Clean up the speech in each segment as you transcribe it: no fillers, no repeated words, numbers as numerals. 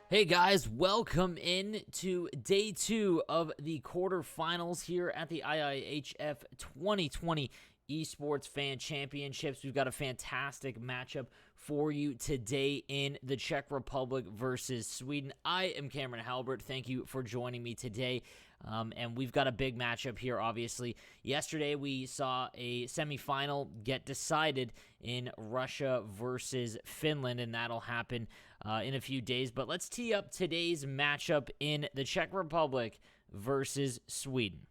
Hey guys, welcome in to day 2 of the quarterfinals here at the IIHF 2020 Esports Fan Championships. We've got a fantastic matchup for you today in the Czech Republic versus Sweden. I am Cameron Halbert. Thank you for joining me today. And we've got a big matchup here, obviously. Yesterday, we saw a semifinal get decided in Russia versus Finland, and that'll happen in a few days. But let's tee up today's matchup in the Czech Republic versus Sweden.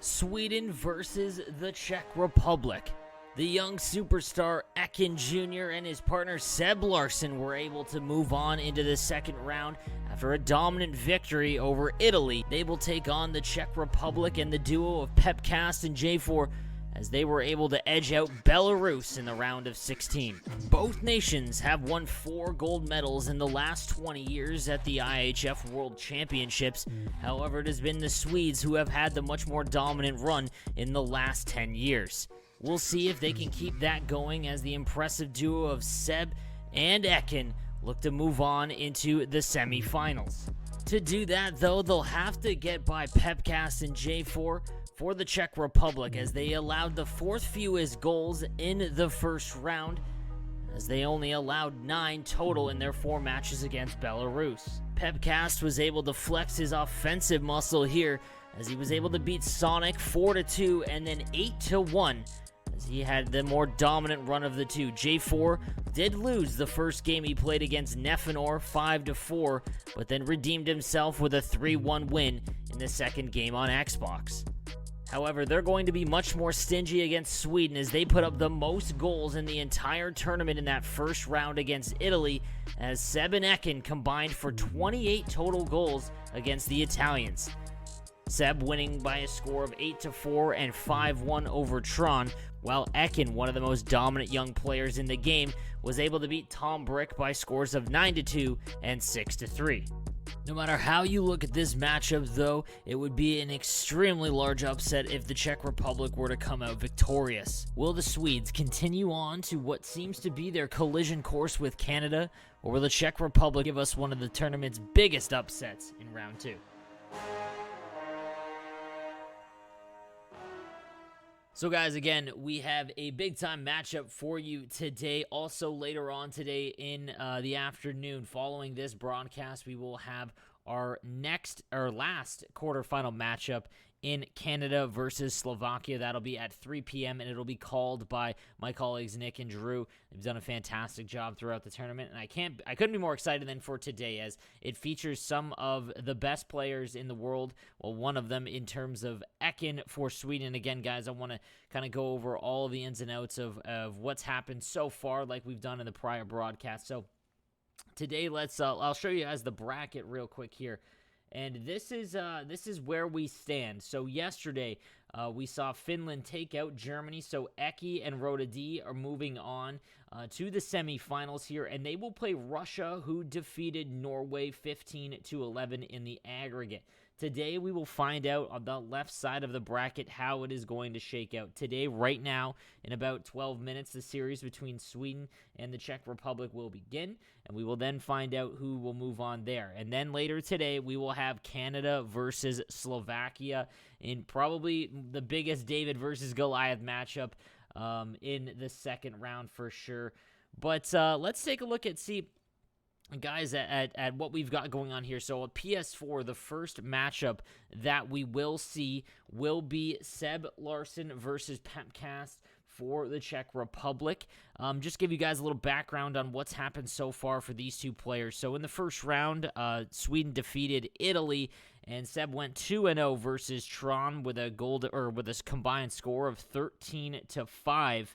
Sweden versus the Czech Republic. The young superstar Ekin Jr. and his partner Seb Larsson were able to move on into the second round after a dominant victory over Italy. They will take on the Czech Republic and the duo of Pepcast and J4 as they were able to edge out Belarus in the round of 16. Both nations have won 4 gold medals in the last 20 years at the IIHF World Championships. However, it has been the Swedes who have had the much more dominant run in the last 10 years. We'll see if they can keep that going as the impressive duo of Seb and Ekin look to move on into the semifinals. To do that, though, they'll have to get by Pepcast and J4 for the Czech Republic, as they allowed the fourth fewest goals in the first round, as they only allowed 9 total in their 4 matches against Belarus. Pepcast was able to flex his offensive muscle here, as he was able to beat Sonic 4-2 and then 8-1, as he had the more dominant run of the two. J4 did lose the first game he played against Nefanor 5-4, but then redeemed himself with a 3-1 win in the second game on Xbox. However, they're going to be much more stingy against Sweden, as they put up the most goals in the entire tournament in that first round against Italy, as Seb and Ekin combined for 28 total goals against the Italians. Seb winning by a score of 8-4 and 5-1 over Tron, while Ekin, one of the most dominant young players in the game, was able to beat Tom Brick by scores of 9-2 and 6-3. No matter how you look at this matchup, though, it would be an extremely large upset if the Czech Republic were to come out victorious. Will the Swedes continue on to what seems to be their collision course with Canada, or will the Czech Republic give us one of the tournament's biggest upsets in round 2? So guys, again, we have a big-time matchup for you today. Also, later on today in the afternoon, following this broadcast, we will have our last quarterfinal matchup in Canada versus Slovakia. That'll be at 3 p.m., and it'll be called by my colleagues Nick and Drew. They've done a fantastic job throughout the tournament, and I couldn't be more excited than for today, as it features some of the best players in the world. Well, one of them in terms of Ekin for Sweden. Again, guys, I want to kind of go over all of the ins and outs of what's happened so far, like we've done in the prior broadcast. So today, I'll show you guys the bracket real quick here. And this is where we stand. So yesterday, we saw Finland take out Germany. So Eki and Rhoda D are moving on to the semifinals here, and they will play Russia, who defeated Norway 15-11 in the aggregate. Today, we will find out on the left side of the bracket how it is going to shake out. Today, right now, in about 12 minutes, the series between Sweden and the Czech Republic will begin, and we will then find out who will move on there. And then later today, we will have Canada versus Slovakia in probably the biggest David versus Goliath matchup in the second round for sure. But let's take a look at, guys, at what we've got going on here. So at PS4, the first matchup that we will see will be Seb Larson versus Pepcast for the Czech Republic. Just give you guys a little background on what's happened so far for these two players. So in the first round, Sweden defeated Italy, and Seb went 2-0 versus Tron with a combined score of 13-5.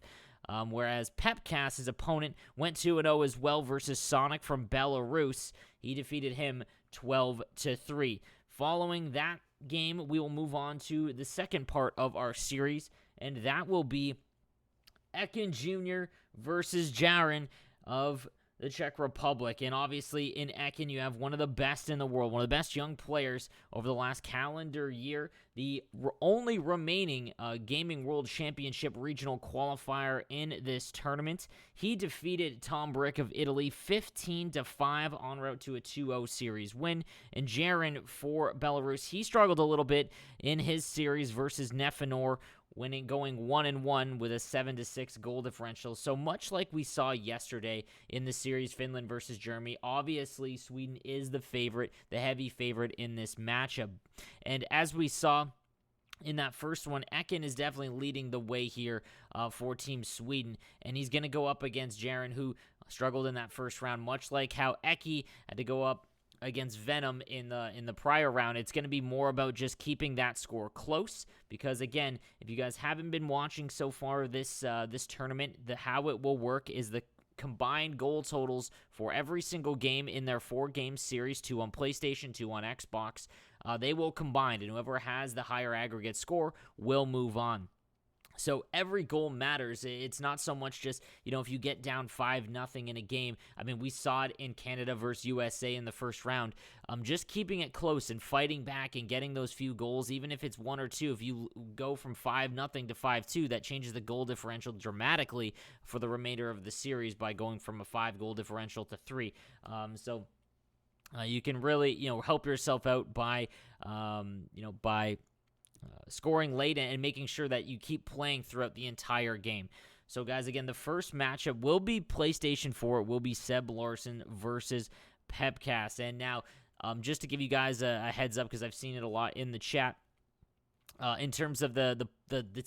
Whereas Pepcast, his opponent, went 2-0 as well versus Sonic from Belarus. He defeated him 12-3. Following that game, we will move on to the second part of our series, and that will be Ekin Jr. versus Jaren of the Czech Republic. And obviously, in Ekin, you have one of the best in the world, one of the best young players over the last calendar year, the only remaining Gaming World Championship regional qualifier in this tournament. He defeated Tom Brick of Italy 15-5 en route to a 2-0 series win. And Jaren for Belarus, he struggled a little bit in his series versus Nefanor, going 1-1 with a 7-6 goal differential. So much like we saw yesterday in the series Finland versus Germany, obviously Sweden is the favorite, the heavy favorite in this matchup. And as we saw in that first one, Ekin is definitely leading the way here for Team Sweden, and he's going to go up against Jaren, who struggled in that first round, much like how Eki had to go up against Venom in the prior round. It's going to be more about just keeping that score close, because again, if you guys haven't been watching so far this tournament, how it will work is the combined goal totals for every single game in their 4-game series, 2 on PlayStation, 2 on Xbox. They will combine, and whoever has the higher aggregate score will move on. So every goal matters. It's not so much just, if you get down 5-0 in a game. I mean, we saw it in Canada versus USA in the first round. Just keeping it close and fighting back and getting those few goals, even if it's 1 or 2. If you go from 5-0 to 5-2, that changes the goal differential dramatically for the remainder of the series by going from a 5-goal differential to 3. You can really, help yourself out by scoring late and making sure that you keep playing throughout the entire game. So, guys, again, the first matchup will be PlayStation 4. It will be Seb Larson versus Pepcast. And now, just to give you guys a heads up, because I've seen it a lot in the chat, in terms of the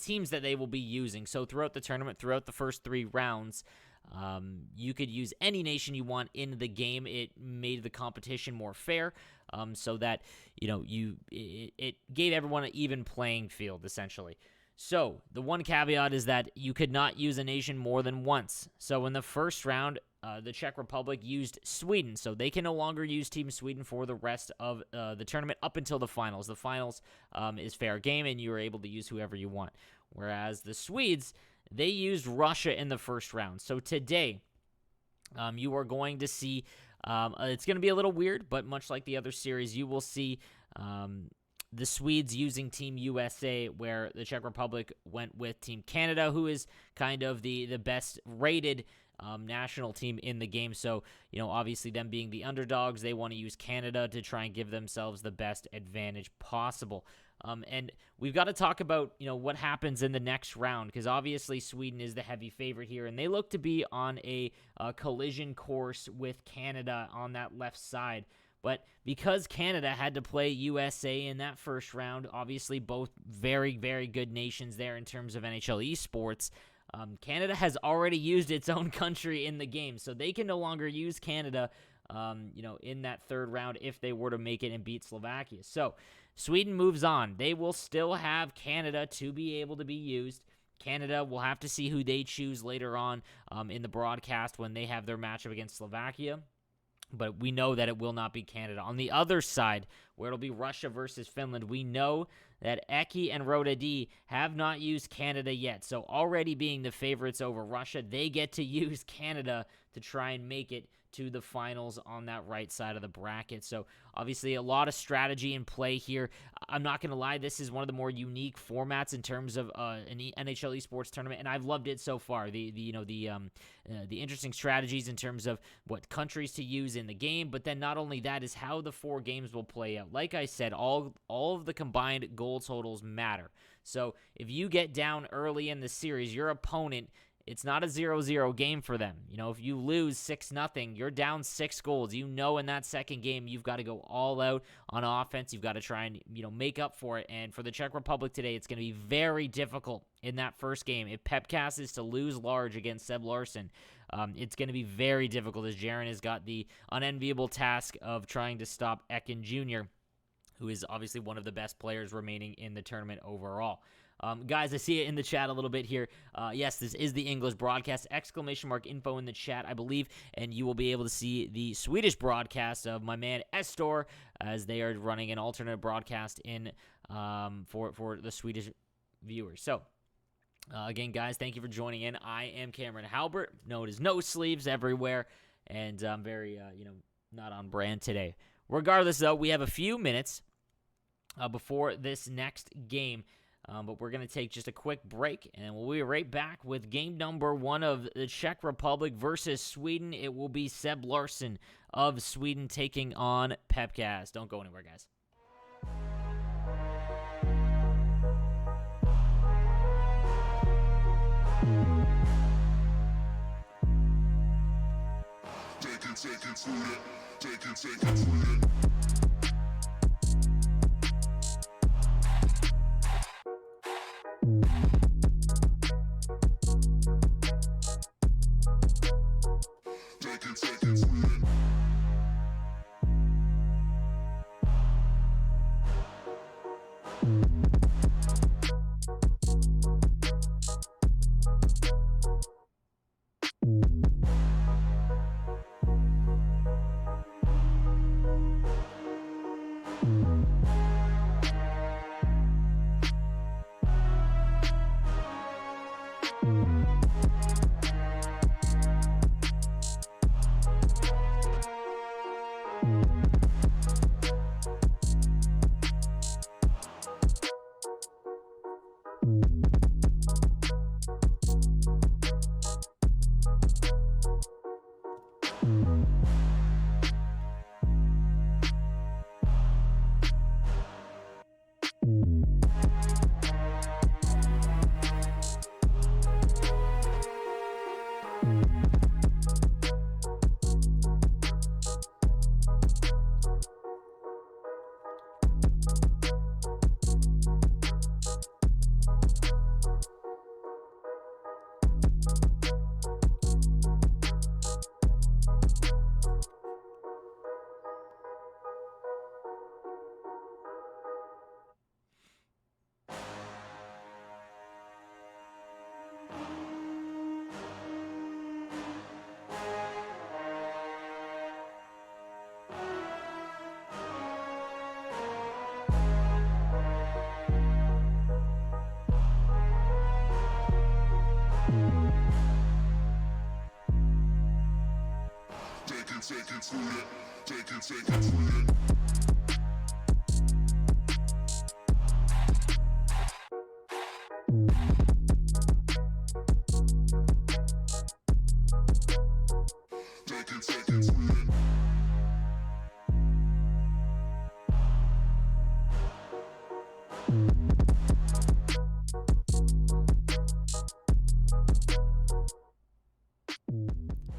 teams that they will be using. So, throughout the tournament, throughout the first 3 rounds, you could use any nation you want in the game. It made the competition more fair, so that it gave everyone an even playing field, essentially. So the one caveat is that you could not use a nation more than once. So in the first round, the Czech Republic used Sweden, so they can no longer use Team Sweden for the rest of the tournament up until the finals. The finals is fair game, and you are able to use whoever you want. Whereas the Swedes, they used Russia in the first round. So today, you are going to see, it's going to be a little weird, but much like the other series, you will see the Swedes using Team USA, where the Czech Republic went with Team Canada, who is kind of the best rated national team in the game. So, obviously them being the underdogs, they want to use Canada to try and give themselves the best advantage possible. And we've got to talk about, what happens in the next round, because obviously Sweden is the heavy favorite here, and they look to be on a collision course with Canada on that left side. But because Canada had to play USA in that first round, obviously both very, very good nations there in terms of NHL esports, Canada has already used its own country in the game, so they can no longer use Canada, in that third round if they were to make it and beat Slovakia. So Sweden moves on. They will still have Canada to be able to be used. Canada will have to see who they choose later on in the broadcast when they have their matchup against Slovakia. But we know that it will not be Canada. On the other side, where it'll be Russia versus Finland, we know that Eki and Rodadi have not used Canada yet. So already being the favorites over Russia, they get to use Canada to try and make it to the finals on that right side of the bracket. So obviously a lot of strategy in play here. I'm not going to lie, this is one of the more unique formats in terms of an NHL esports tournament, and I've loved it so far. The interesting strategies in terms of what countries to use in the game, but then not only that is how the 4 games will play out. Like I said, all of the combined goal totals matter. So if you get down early in the series, your opponent, it's not a 0-0 game for them. If you lose 6-0, you're down 6 goals. In that second game, you've got to go all out on offense. You've got to try and, make up for it. And for the Czech Republic today, it's going to be very difficult in that first game. If Pepcast is to lose large against Seb Larson, it's going to be very difficult, as Jaron has got the unenviable task of trying to stop Ekin Jr., who is obviously one of the best players remaining in the tournament overall. Guys, I see it in the chat a little bit here. Yes, this is the English broadcast. ! Info in the chat, I believe. And you will be able to see the Swedish broadcast of my man Estor, as they are running an alternate broadcast in for the Swedish viewers. So, again, guys, thank you for joining in. I am Cameron Halbert. No, it is no sleeves everywhere. And I'm very, not on brand today. Regardless, though, we have a few minutes before this next game. But we're going to take just a quick break, and we'll be right back with game number 1 of the Czech Republic versus Sweden. It will be Seb Larson of Sweden taking on Pepcast. Don't go anywhere, guys. Take it, Sweden.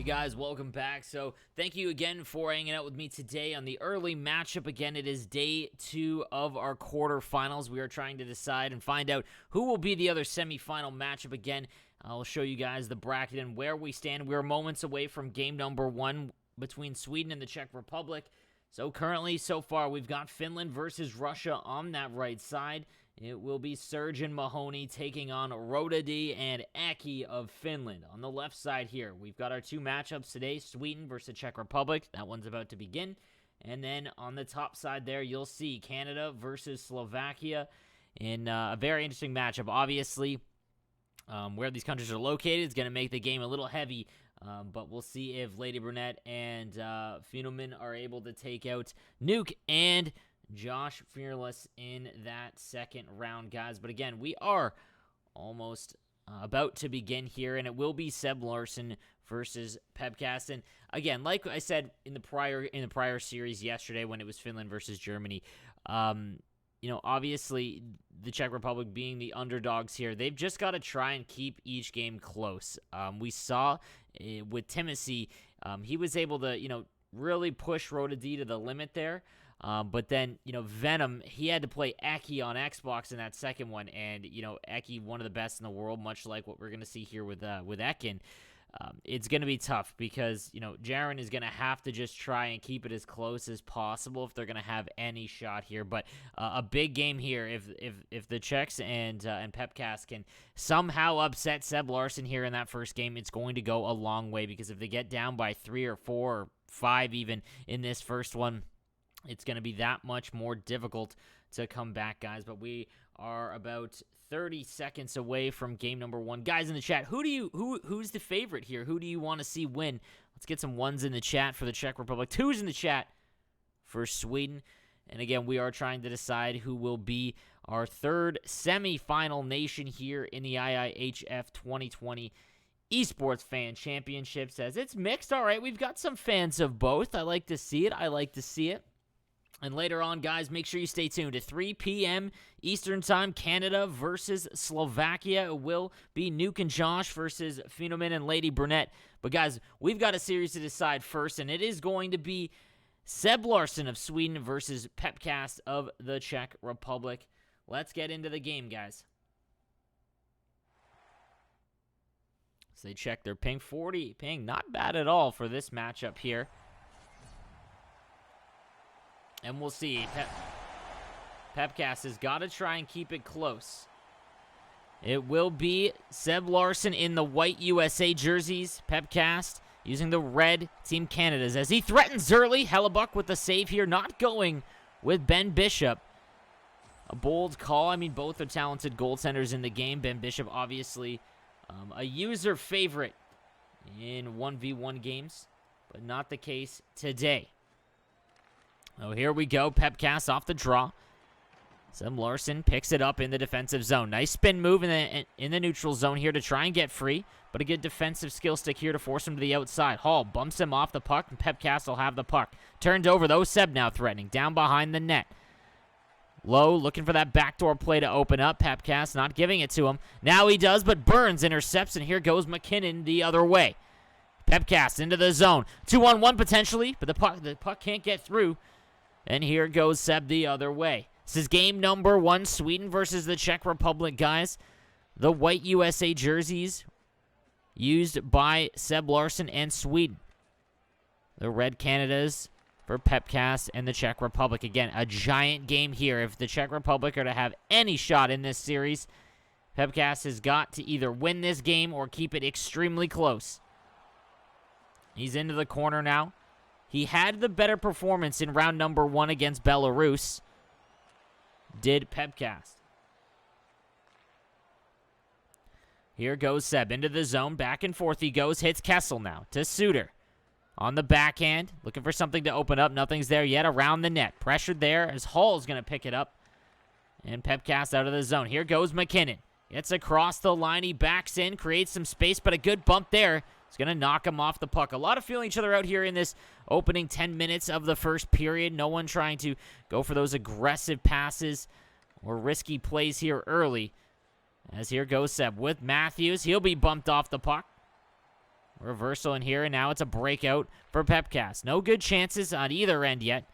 Guys, welcome back. So thank you again for hanging out with me today on the early matchup. Again, it is day 2 of our quarterfinals. We are trying to decide and find out who will be the other semifinal matchup. Again, I'll show you guys the bracket and where we stand. We are moments away from game number 1 between Sweden and the Czech Republic. So currently, so far, we've got Finland versus Russia on that right side. It will be Serge and Mahoney taking on Rodadi and Aki of Finland. On the left side here, we've got our 2 matchups today, Sweden versus Czech Republic. That one's about to begin. And then on the top side there, you'll see Canada versus Slovakia in a very interesting matchup. Obviously, where these countries are located is going to make the game a little heavy, but we'll see if Lady Brunette and Phenomen are able to take out Nuke and Josh Fearless in that second round, guys. But again, we are almost about to begin here, and it will be Seb Larson versus Pepcast. And again, like I said in the prior series yesterday when it was Finland versus Germany, obviously the Czech Republic being the underdogs here, they've just got to try and keep each game close. We saw with Timothy, he was able to, really push Rodadi to the limit there. But then, Venom, he had to play Aki on Xbox in that second one, and, Aki, one of the best in the world, much like what we're going to see here with Ekin. It's going to be tough because, Jaren is going to have to just try and keep it as close as possible if they're going to have any shot here. But a big game here if the Czechs and Pepcast can somehow upset Seb Larson here in that first game, it's going to go a long way, because if they get down by 3 or 4 or 5 even in this first one, it's going to be that much more difficult to come back, guys. But we are about 30 seconds away from game number 1. Guys in the chat, who's the favorite here? Who do you want to see win? Let's get some ones in the chat for the Czech Republic. 2s in the chat for Sweden. And again, we are trying to decide who will be our 3rd semifinal nation here in the IIHF 2020 Esports Fan Championship. Says it's mixed. All right, we've got some fans of both. I like to see it. And later on, guys, make sure you stay tuned. At 3 p.m. Eastern Time, Canada versus Slovakia. It will be Nuke and Josh versus Phenomen and Lady Brunette. But, guys, we've got a series to decide first, and it is going to be Seb Larson of Sweden versus Pepcast of the Czech Republic. Let's get into the game, guys. So they check their ping. 40 ping, not bad at all for this matchup here. And we'll see. Pepcast has got to try and keep it close. It will be Seb Larson in the white USA jerseys. Pepcast using the red Team Canada's. As he threatens early, Hellebuck with the save here. Not going with Ben Bishop. A bold call. I mean, both are talented goaltenders in the game. Ben Bishop, obviously, a user favorite in 1v1 games, but not the case today. Oh, here we go. Pepcast off the draw. Seb Larson picks it up in the defensive zone. Nice spin move in the neutral zone here to try and get free, but a good defensive skill stick here to force him to the outside. Hall bumps him off the puck, and Pepcast will have the puck. Turned over, though. Seb now threatening. Down behind the net. Low, looking for that backdoor play to open up. Pepcast not giving it to him. Now he does, but Burns intercepts, and here goes McKinnon the other way. Pepcast into the zone. 2-on-1 potentially, but the puck can't get through. And here goes Seb the other way. This is game number 1, Sweden versus the Czech Republic, guys. The white USA jerseys used by Seb Larson and Sweden. The red Canadas for Pepcast and the Czech Republic. Again, a giant game here. If the Czech Republic are to have any shot in this series, Pepcast has got to either win this game or keep it extremely close. He's into the corner now. He had the better performance in round number 1 against Belarus. Did Pepcast. Here goes Seb into the zone. Back and forth he goes. Hits Kessel now to Suter. On the backhand, looking for something to open up. Nothing's there yet. Around the net. Pressured there as Hall's going to pick it up. And Pepcast out of the zone. Here goes McKinnon. Gets across the line. He backs in, creates some space, but a good bump there. It's going to knock him off the puck. A lot of feeling each other out here in this opening 10 minutes of the first period. No one trying to go for those aggressive passes or risky plays here early. As here goes Seb with Matthews. He'll be bumped off the puck. Reversal in here, and now it's a breakout for Pepcast. No good chances on either end yet.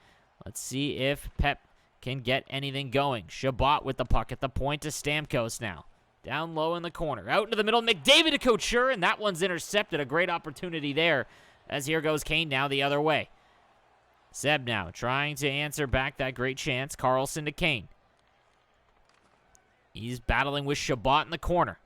Let's see if Pep can get anything going. Shabbat with the puck at the point to Stamkos now. Down low in the corner. Out into the middle. McDavid to Couture, and that one's intercepted. A great opportunity there. As here goes Kane now the other way. Seb now trying to answer back that great chance. Carlson to Kane. He's battling with Shabbat in the corner.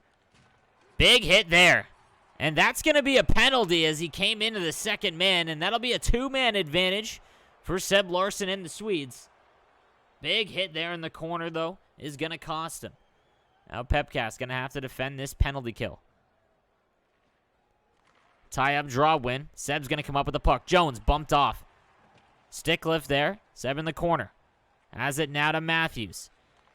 Big hit there. And that's going to be a penalty as he came into the second man, and that'll be a two-man advantage for Seb Larson and the Swedes. Big hit there in the corner, though, is going to cost him. Now Pepcast going to have to defend this penalty kill. Tie-up draw win. Seb's going to come up with the puck. Jones bumped off. Stick lift there. Seb in the corner. Has it now to Matthews.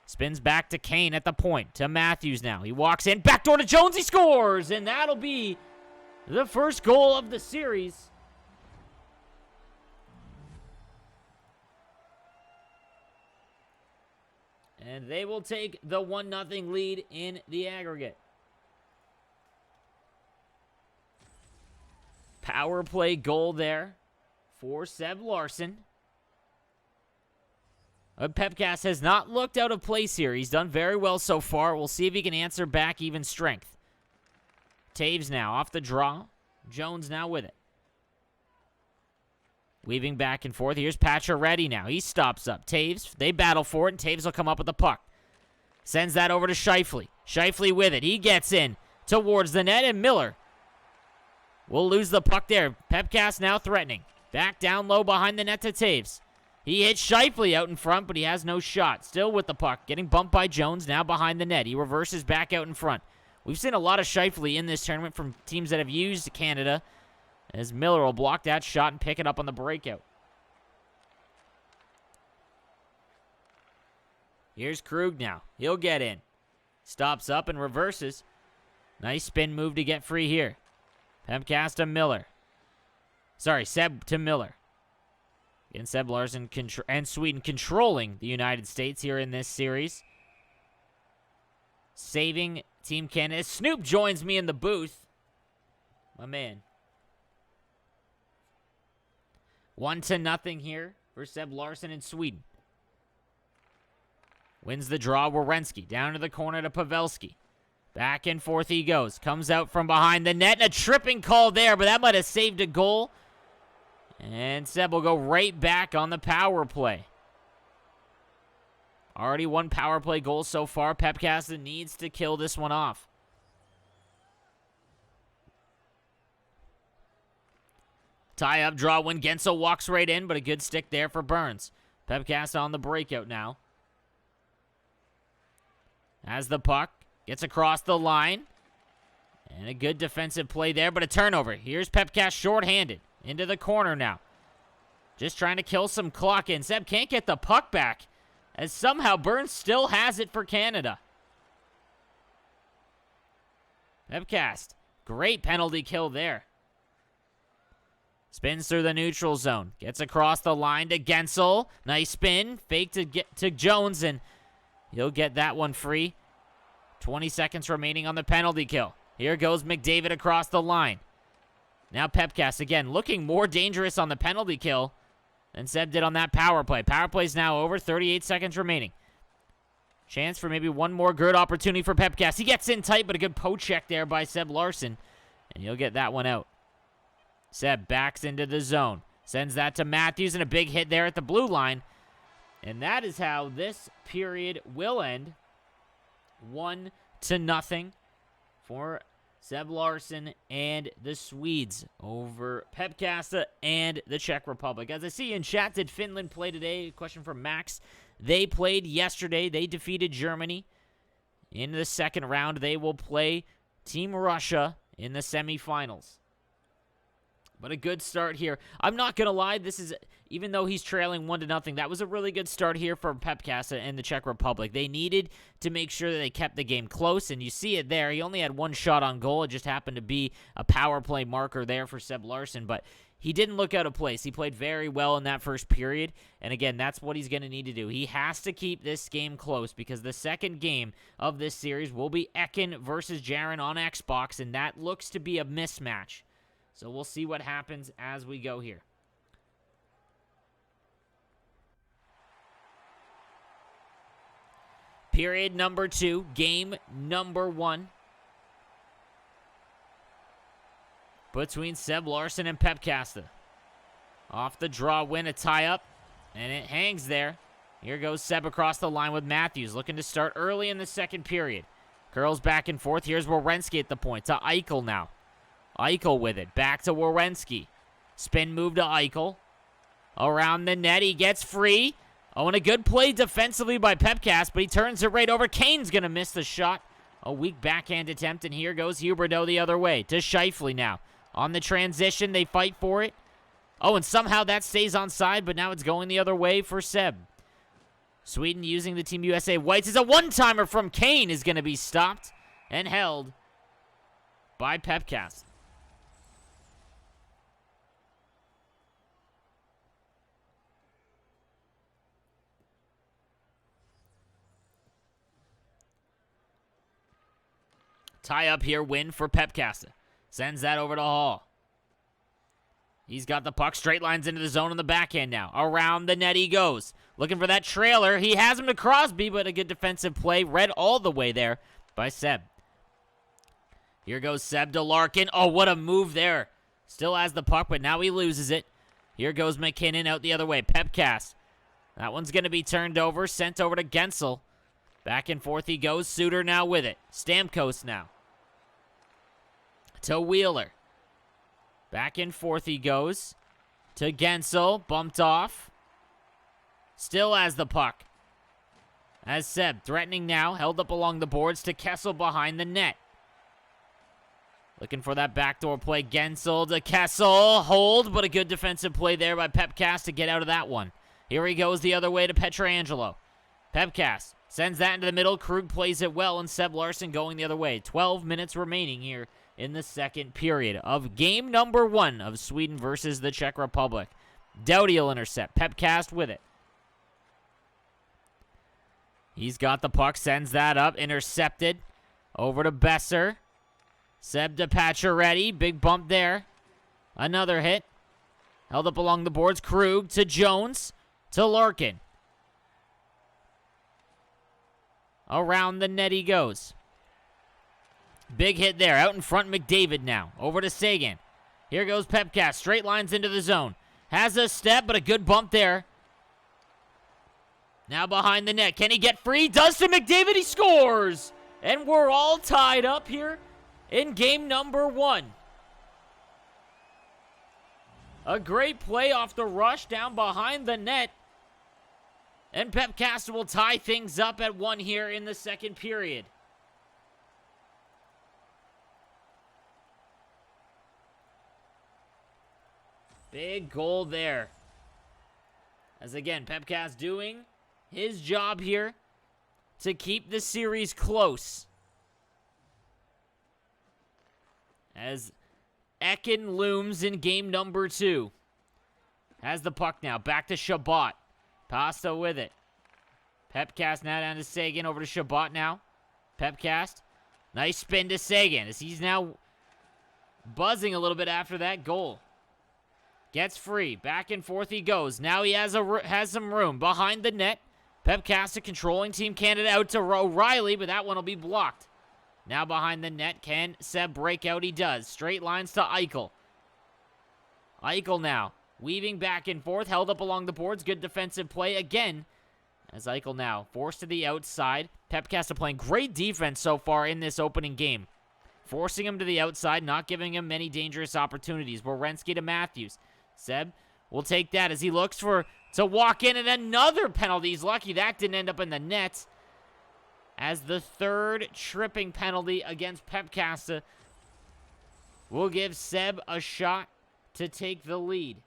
Spins back to Kane at the point. To Matthews now. He walks in. Backdoor to Jones. He scores. And that'll be the first goal of the series. And they will take the 1-0 lead in the aggregate. Power play goal there for Seb Larson. Pepcast has not looked out of place here. He's done very well so far. We'll see if he can answer back even strength. Taves now off the draw. Jones now with it. Weaving back and forth. Here's Pacioretty now. He stops up. Taves, they battle for it, and Taves will come up with the puck. Sends that over to Scheifele. Scheifele with it. He gets in towards the net, and Miller will lose the puck there. Pepcast now threatening. Back down low behind the net to Taves. He hits Scheifele out in front, but he has no shot. Still with the puck. Getting bumped by Jones, now behind the net. He reverses back out in front. We've seen a lot of Scheifele in this tournament from teams that have used Canada, as Miller will block that shot and pick it up on the breakout. Here's Krug now. He'll get in. Stops up and reverses. Nice spin move to get free here. Pepcast to Miller. Sorry, Seb to Miller. Again, Seb Larson and Sweden controlling the United States here in this series. Saving Team Canada. Snoop joins me in the booth. My man. 1-0 here for Seb Larson and Sweden. Wins the draw. Werenski down to the corner to Pavelski. Back and forth he goes. Comes out from behind the net. And a tripping call there, but that might have saved a goal. And Seb will go right back on the power play. Already one power play goal so far. Pepcast needs to kill this one off. Tie up, draw when Gensel walks right in, but a good stick there for Burns. Pepcast on the breakout now. Has the puck. Gets across the line. And a good defensive play there, but a turnover. Here's Pepcast shorthanded. Into the corner now. Just trying to kill some clock in. Seb can't get the puck back, as somehow Burns still has it for Canada. Pepcast. Great penalty kill there. Spins through the neutral zone. Gets across the line to Gensel. Nice spin. Fake to get to Jones, and he'll get that one free. 20 seconds remaining on the penalty kill. Here goes McDavid across the line. Now Pepcast again looking more dangerous on the penalty kill than Seb did on that power play. Power play's now over. 38 seconds remaining. Chance for maybe one more good opportunity for Pepcast. He gets in tight, but a good poke check there by Seb Larson, and he'll get that one out. Seb backs into the zone. Sends that to Matthews, and a big hit there at the blue line. And that is how this period will end. 1-0 for Seb Larson and the Swedes over Pepcast and the Czech Republic. As I see in chat, did Finland play today? A question from Max. They played yesterday. They defeated Germany in the second round. They will play Team Russia in the semifinals. But a good start here. I'm not going to lie, this is, even though he's trailing 1-0, that was a really good start here for Pepkasa and the Czech Republic. They needed to make sure that they kept the game close, and you see it there. He only had one shot on goal. It just happened to be a power play marker there for Seb Larsson, but he didn't look out of place. He played very well in that first period, and again, that's what he's going to need to do. He has to keep this game close because the second game of this series will be Ekin versus Jaren on Xbox, and that looks to be a mismatch. So we'll see what happens as we go here. Period number 2, game number 1. Between Seb Larsson and Pepkasta. Off the draw, win a tie-up, and it hangs there. Here goes Seb across the line with Matthews, looking to start early in the second period. Curls back and forth. Here's Werenski at the point to Eichel now. Eichel with it. Back to Werenski. Spin move to Eichel. Around the net. He gets free. Oh, and a good play defensively by Pepkast, but he turns it right over. Kane's going to miss the shot. A weak backhand attempt, and here goes Huberdeau the other way to Scheifele now. On the transition, they fight for it. Oh, and somehow that stays onside, but now it's going the other way for Seb. Sweden using the Team USA whites as a one-timer from Kane is going to be stopped and held by Pepkast. Tie up here, win for Pepkasta. Sends that over to Hall. He's got the puck, straight lines into the zone on the backhand now. Around the net he goes. Looking for that trailer. He has him to Crosby, but a good defensive play. Read all the way there by Seb. Here goes Seb to Larkin. Oh, what a move there. Still has the puck, but now he loses it. Here goes McKinnon out the other way. Pepkast. That one's going to be turned over, sent over to Gensel. Back and forth he goes. Suter now with it. Stamkos now. To Wheeler. Back and forth he goes. To Gensel. Bumped off. Still has the puck. As Seb threatening now. Held up along the boards to Kessel behind the net. Looking for that backdoor play. Gensel to Kessel. Hold, but a good defensive play there by Pepkast to get out of that one. Here he goes the other way to Pietrangelo. Pepkast sends that into the middle. Krug plays it well, and Seb Larsson going the other way. 12 minutes remaining here in the second period of game number 1 of Sweden versus the Czech Republic. Doughty will intercept. Pepkast with it. He's got the puck, sends that up, intercepted. Over to Besser. Seb to Pacioretty. Big bump there. Another hit. Held up along the boards. Krug to Jones. To Larkin. Around the net he goes. Big hit there. Out in front, McDavid now. Over to Sagan. Here goes Pepkast. Straight lines into the zone. Has a step, but a good bump there. Now behind the net. Can he get free? Does to McDavid. He scores! And we're all tied up here in game number 1. A great play off the rush down behind the net. And Pepkast will tie things up at 1 here in the second period. Big goal there. As again, Pepkast doing his job here to keep the series close. As Ekin looms in game number 2. Has the puck now. Back to Shabbat. Pasta with it. Pepkast now down to Sagan. Over to Shabbat now. Pepkast. Nice spin to Sagan as he's now buzzing a little bit after that goal. Gets free. Back and forth he goes. Now he has some room. Behind the net. Pepkast controlling Team Canada out to O'Reilly, but that one will be blocked. Now behind the net. Can Seb break out? He does. Straight lines to Eichel. Eichel now. Weaving back and forth. Held up along the boards. Good defensive play again. As Eichel now forced to the outside. Pepkast playing great defense so far in this opening game. Forcing him to the outside. Not giving him many dangerous opportunities. Werenski to Matthews. Seb will take that as he looks to walk in, and another penalty. He's lucky that didn't end up in the net. As the third tripping penalty against Pepkasta will give Seb a shot to take the lead.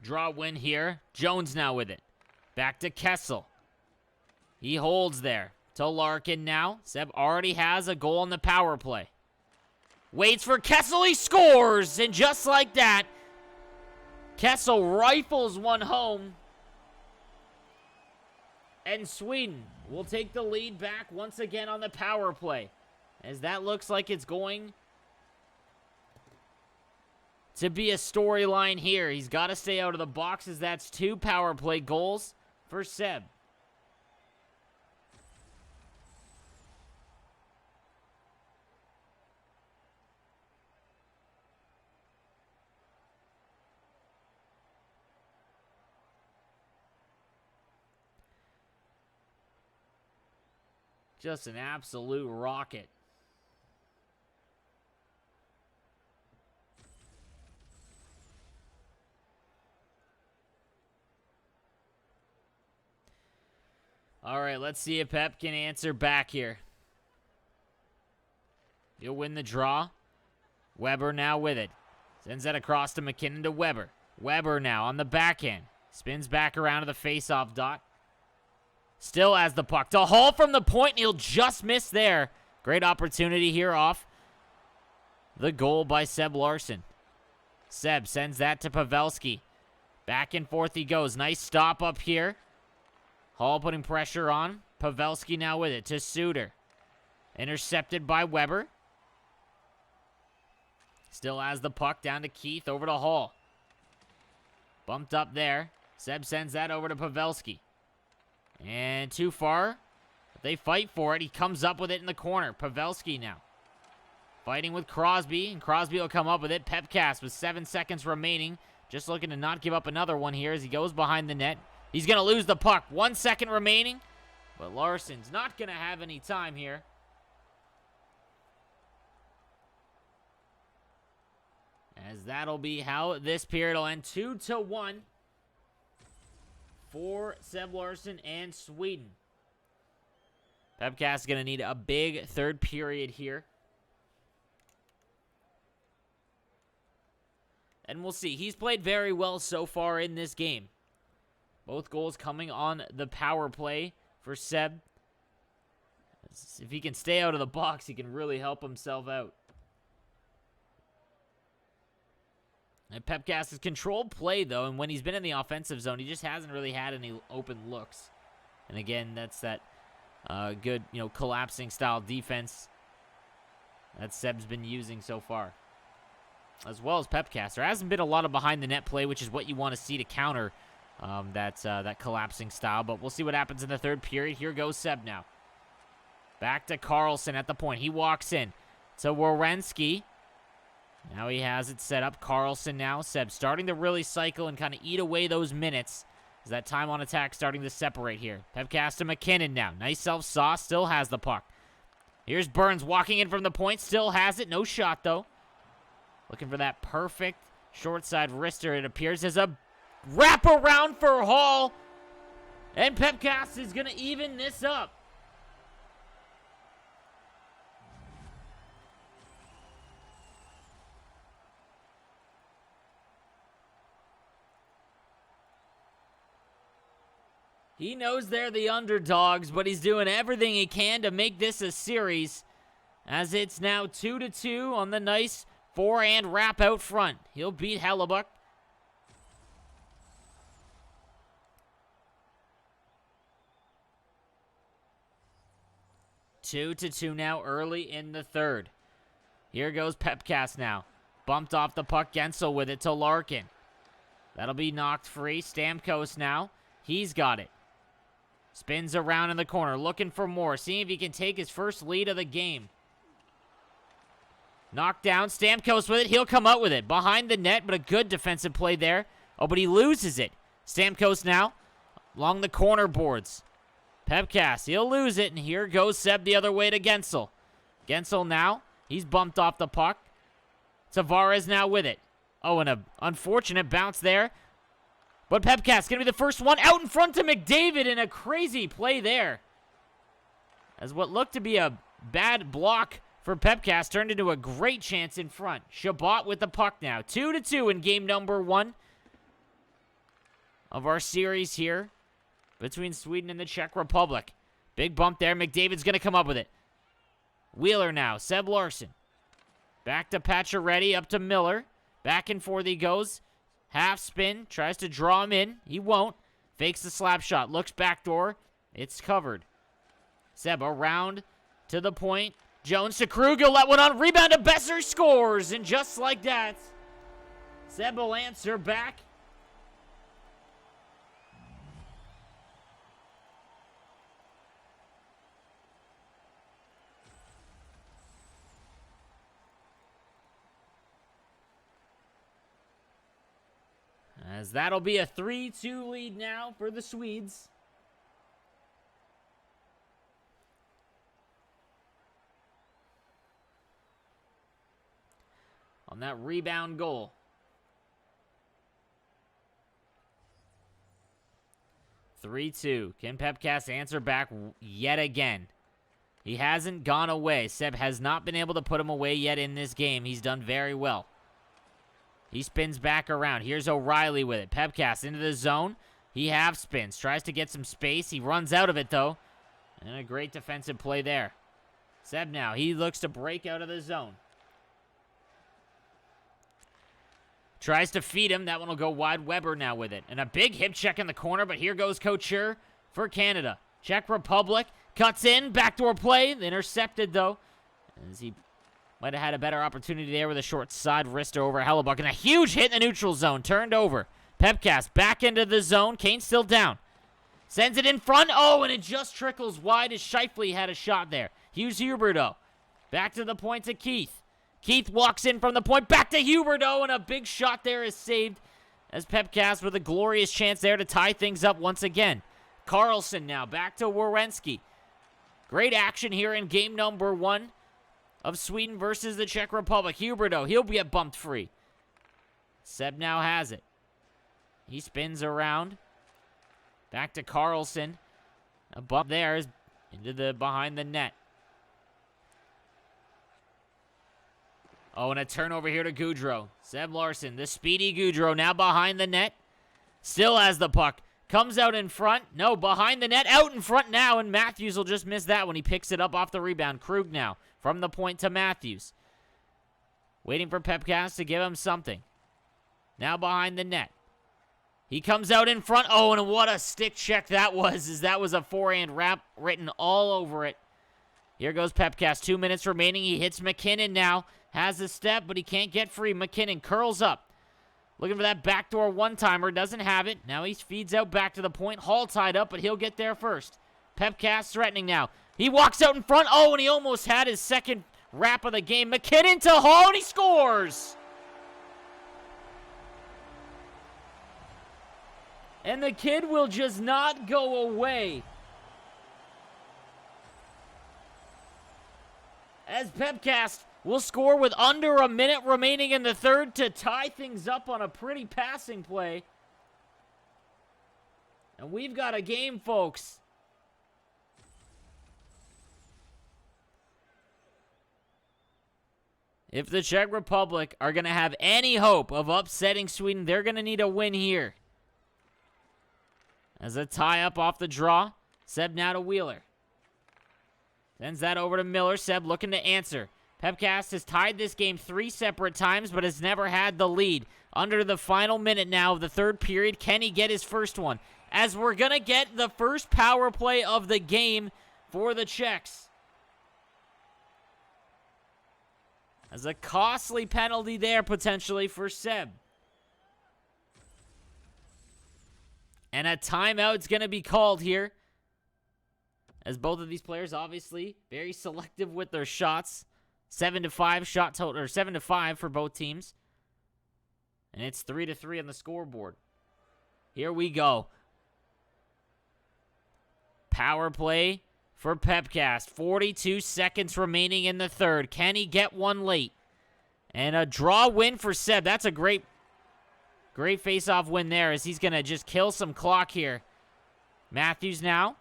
Draw win here. Jones now with it. Back to Kessel. He holds there. To Larkin now. Seb already has a goal on the power play. Waits for Kessel. He scores! And just like that, Kessel rifles one home. And Sweden will take the lead back once again on the power play, as that looks like it's going to be a storyline here. He's got to stay out of the boxes. That's 2 power play goals for Seb. Just an absolute rocket. All right, let's see if Pep can answer back here. He'll win the draw. Weber now with it. Sends that across to McKinnon to Weber. Weber now on the backhand. Spins back around to the face-off dot. Still has the puck. To Hall from the point, and he'll just miss there. Great opportunity here off the goal by Seb Larson. Seb sends that to Pavelski. Back and forth he goes. Nice stop up here. Hall putting pressure on. Pavelski now with it to Suter. Intercepted by Weber. Still has the puck down to Keith. Over to Hall. Bumped up there. Seb sends that over to Pavelski. And too far. But they fight for it. He comes up with it in the corner. Pavelski now. Fighting with Crosby. And Crosby will come up with it. Pepcast with 7 seconds remaining. Just looking to not give up another one here as he goes behind the net. He's going to lose the puck. 1 second remaining. But Larson's not going to have any time here. As that'll be how this period will end. 2-1 for Seb Larson and Sweden. Pepcast is going to need a big third period here. And we'll see. He's played very well so far in this game. Both goals coming on the power play for Seb. If he can stay out of the box, he can really help himself out. And Pepcast has controlled play, though, and when he's been in the offensive zone, he just hasn't really had any open looks. And again, that's that good, collapsing style defense that Seb's been using so far, as well as Pepcast. There hasn't been a lot of behind-the-net play, which is what you want to see to counter that collapsing style. But we'll see what happens in the third period. Here goes Seb now. Back to Carlson at the point. He walks in to Werenski. Now he has it set up. Carlson now. Seb starting to really cycle and kind of eat away those minutes. Is that time on attack starting to separate here. Pepcast to McKinnon now. Nice self-saw. Still has the puck. Here's Burns walking in from the point. Still has it. No shot, though. Looking for that perfect short side wrister. It appears as a wraparound for Hall. And Pepcast is going to even this up. He knows they're the underdogs, but he's doing everything he can to make this a series, as it's now 2-2 on the nice forehand wrap out front. He'll beat Hellebuck. Two to two now early in the third. Here goes Pepcast now. Bumped off the puck. Gensel with it to Larkin. That'll be knocked free. Stamkos now. He's got it. Spins around in the corner, looking for more, seeing if he can take his first lead of the game. Knocked down, Stamkos with it, he'll come out with it. Behind the net, but a good defensive play there. Oh, but he loses it. Stamkos now, along the corner boards. Pepcast, he'll lose it, and here goes Seb the other way to Gensel. Gensel now, he's bumped off the puck. Tavares now with it. Oh, and an unfortunate bounce there. But Pepcast going to be the first one out in front to McDavid in a crazy play there. As what looked to be a bad block for Pepcast turned into a great chance in front. Chabot with the puck now. 2-2 in game number 1 of our series here between Sweden and the Czech Republic. Big bump there. McDavid's going to come up with it. Wheeler now. Seb Larson. Back to Pacioretty. Up to Miller. Back and forth he goes. Half spin. Tries to draw him in. He won't. Fakes the slap shot. Looks backdoor. It's covered. Seb around to the point. Jones to Krug. He'll let one on. Rebound to Besser. Scores. And just like that, Seb will answer back. As that'll be a 3-2 lead now for the Swedes. On that rebound goal. 3-2. Can Pepcast answer back yet again? He hasn't gone away. Seb has not been able to put him away yet in this game. He's done very well. He spins back around. Here's O'Reilly with it. Pepcast into the zone. He half spins. Tries to get some space. He runs out of it, though. And a great defensive play there. Seb now. He looks to break out of the zone. Tries to feed him. That one will go wide. Weber now with it. And a big hip check in the corner, but here goes Couture for Canada. Czech Republic cuts in. Backdoor play. Intercepted, though. As he might have had a better opportunity there with a short side wrist over Hellebuck. And a huge hit in the neutral zone. Turned over. Pepcast back into the zone. Kane still down. Sends it in front. Oh, and it just trickles wide as Scheifele had a shot there. Hughes Huberdeau. Back to the point to Keith. Keith walks in from the point. Back to Huberdeau. And a big shot there is saved as Pepcast with a glorious chance there to tie things up once again. Carlson now back to Werenski. Great action here in game number 1 of Sweden versus the Czech Republic. Huberdeau, he'll get bumped free. Seb now has it. He spins around. Back to Carlson. A bump there is into the behind the net. Oh, and a turnover here to Gaudreau. Seb Larson, the speedy Gaudreau, now behind the net. Still has the puck. Comes out in front. No, behind the net. Out in front now, and Matthews will just miss that when he picks it up off the rebound. Krug now. From the point to Matthews. Waiting for Pepcast to give him something. Now behind the net. He comes out in front. Oh, and what a stick check that was, as that was a forehand wrap written all over it. Here goes Pepcast. 2 minutes remaining. He hits McKinnon now. Has a step, but he can't get free. McKinnon curls up. Looking for that backdoor one-timer. Doesn't have it. Now he feeds out back to the point. Hall tied up, but he'll get there first. Pepcast threatening now. He walks out in front. Oh, and he almost had his second wrap of the game. McKinnon to Hall, and he scores! And the kid will just not go away. As Pepcast will score with under a minute remaining in the third to tie things up on a pretty passing play. And we've got a game, folks. If the Czech Republic are going to have any hope of upsetting Sweden, they're going to need a win here. As a tie-up off the draw, Seb now to Wheeler. Sends that over to Miller. Seb looking to answer. Pepcast has tied this game 3 separate times, but has never had the lead. Under the final minute now of the third period, can he get his first one? As we're going to get the first power play of the game for the Czechs. As a costly penalty there, potentially, for Seb. And a timeout's going to be called here. As both of these players, obviously, very selective with their shots. 7-5 shot total, or 7-5 for both teams. And it's 3-3 on the scoreboard. Here we go. Power play for Pepcast. 42 seconds remaining in the third. Can he get one late? And a draw win for Seb. That's a great Great face-off win there as he's going to just kill some clock here. Matthews now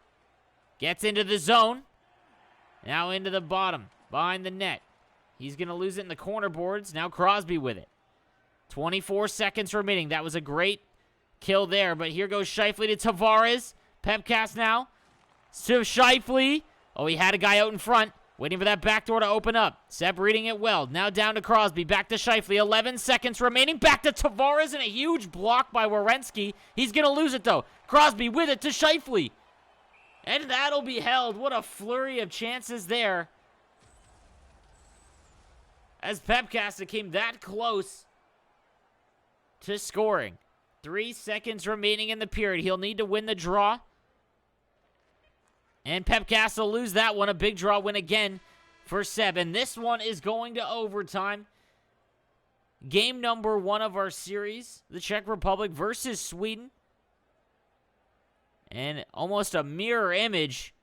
gets into the zone. Now into the bottom, behind the net. He's going to lose it in the corner boards. Now Crosby with it. 24 seconds remaining. That was a great kill there, but here goes Scheifele to Tavares. Pepcast now to Scheifele. Oh, he had a guy out in front, waiting for that back door to open up. Seb reading it well. Now down to Crosby, back to Scheifele. 11 seconds remaining. Back to Tavares, and a huge block by Werenski. He's going to lose it, though. Crosby with it to Scheifele. And that'll be held. What a flurry of chances there. As Pepcasta came that close to scoring. 3 seconds remaining in the period. He'll need to win the draw. And Pepcasta will lose that one. A big draw win again for Seb. And this one is going to overtime. Game number 1 of our series. The Czech Republic versus Sweden. And almost a mirror image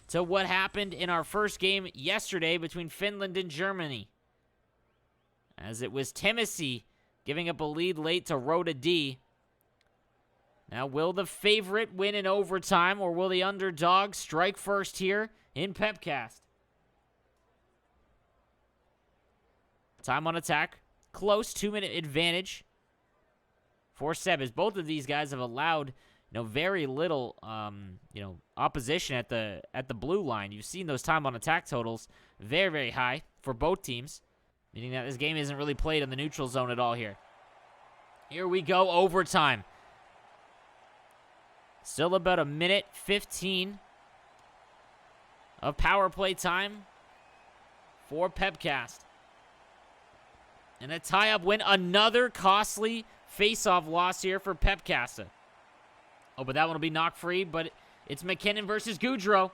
to what happened in our first game yesterday between Finland and Germany. As it was Timothy giving up a lead late to Rhoda D. Now, will the favorite win in overtime, or will the underdog strike first here in Pepcast? Time on attack. Close, 2-minute advantage for Seb, as both of these guys have allowed very little, opposition at the blue line. You've seen those time on attack totals very, very high for both teams, meaning that this game isn't really played in the neutral zone at all here. Here we go, overtime. Still about a minute 15 of power play time for Pepcast. And a tie-up win, another costly face-off loss here for Pepcasta. Oh, but that one will be knocked free, but it's McKinnon versus Goudreau.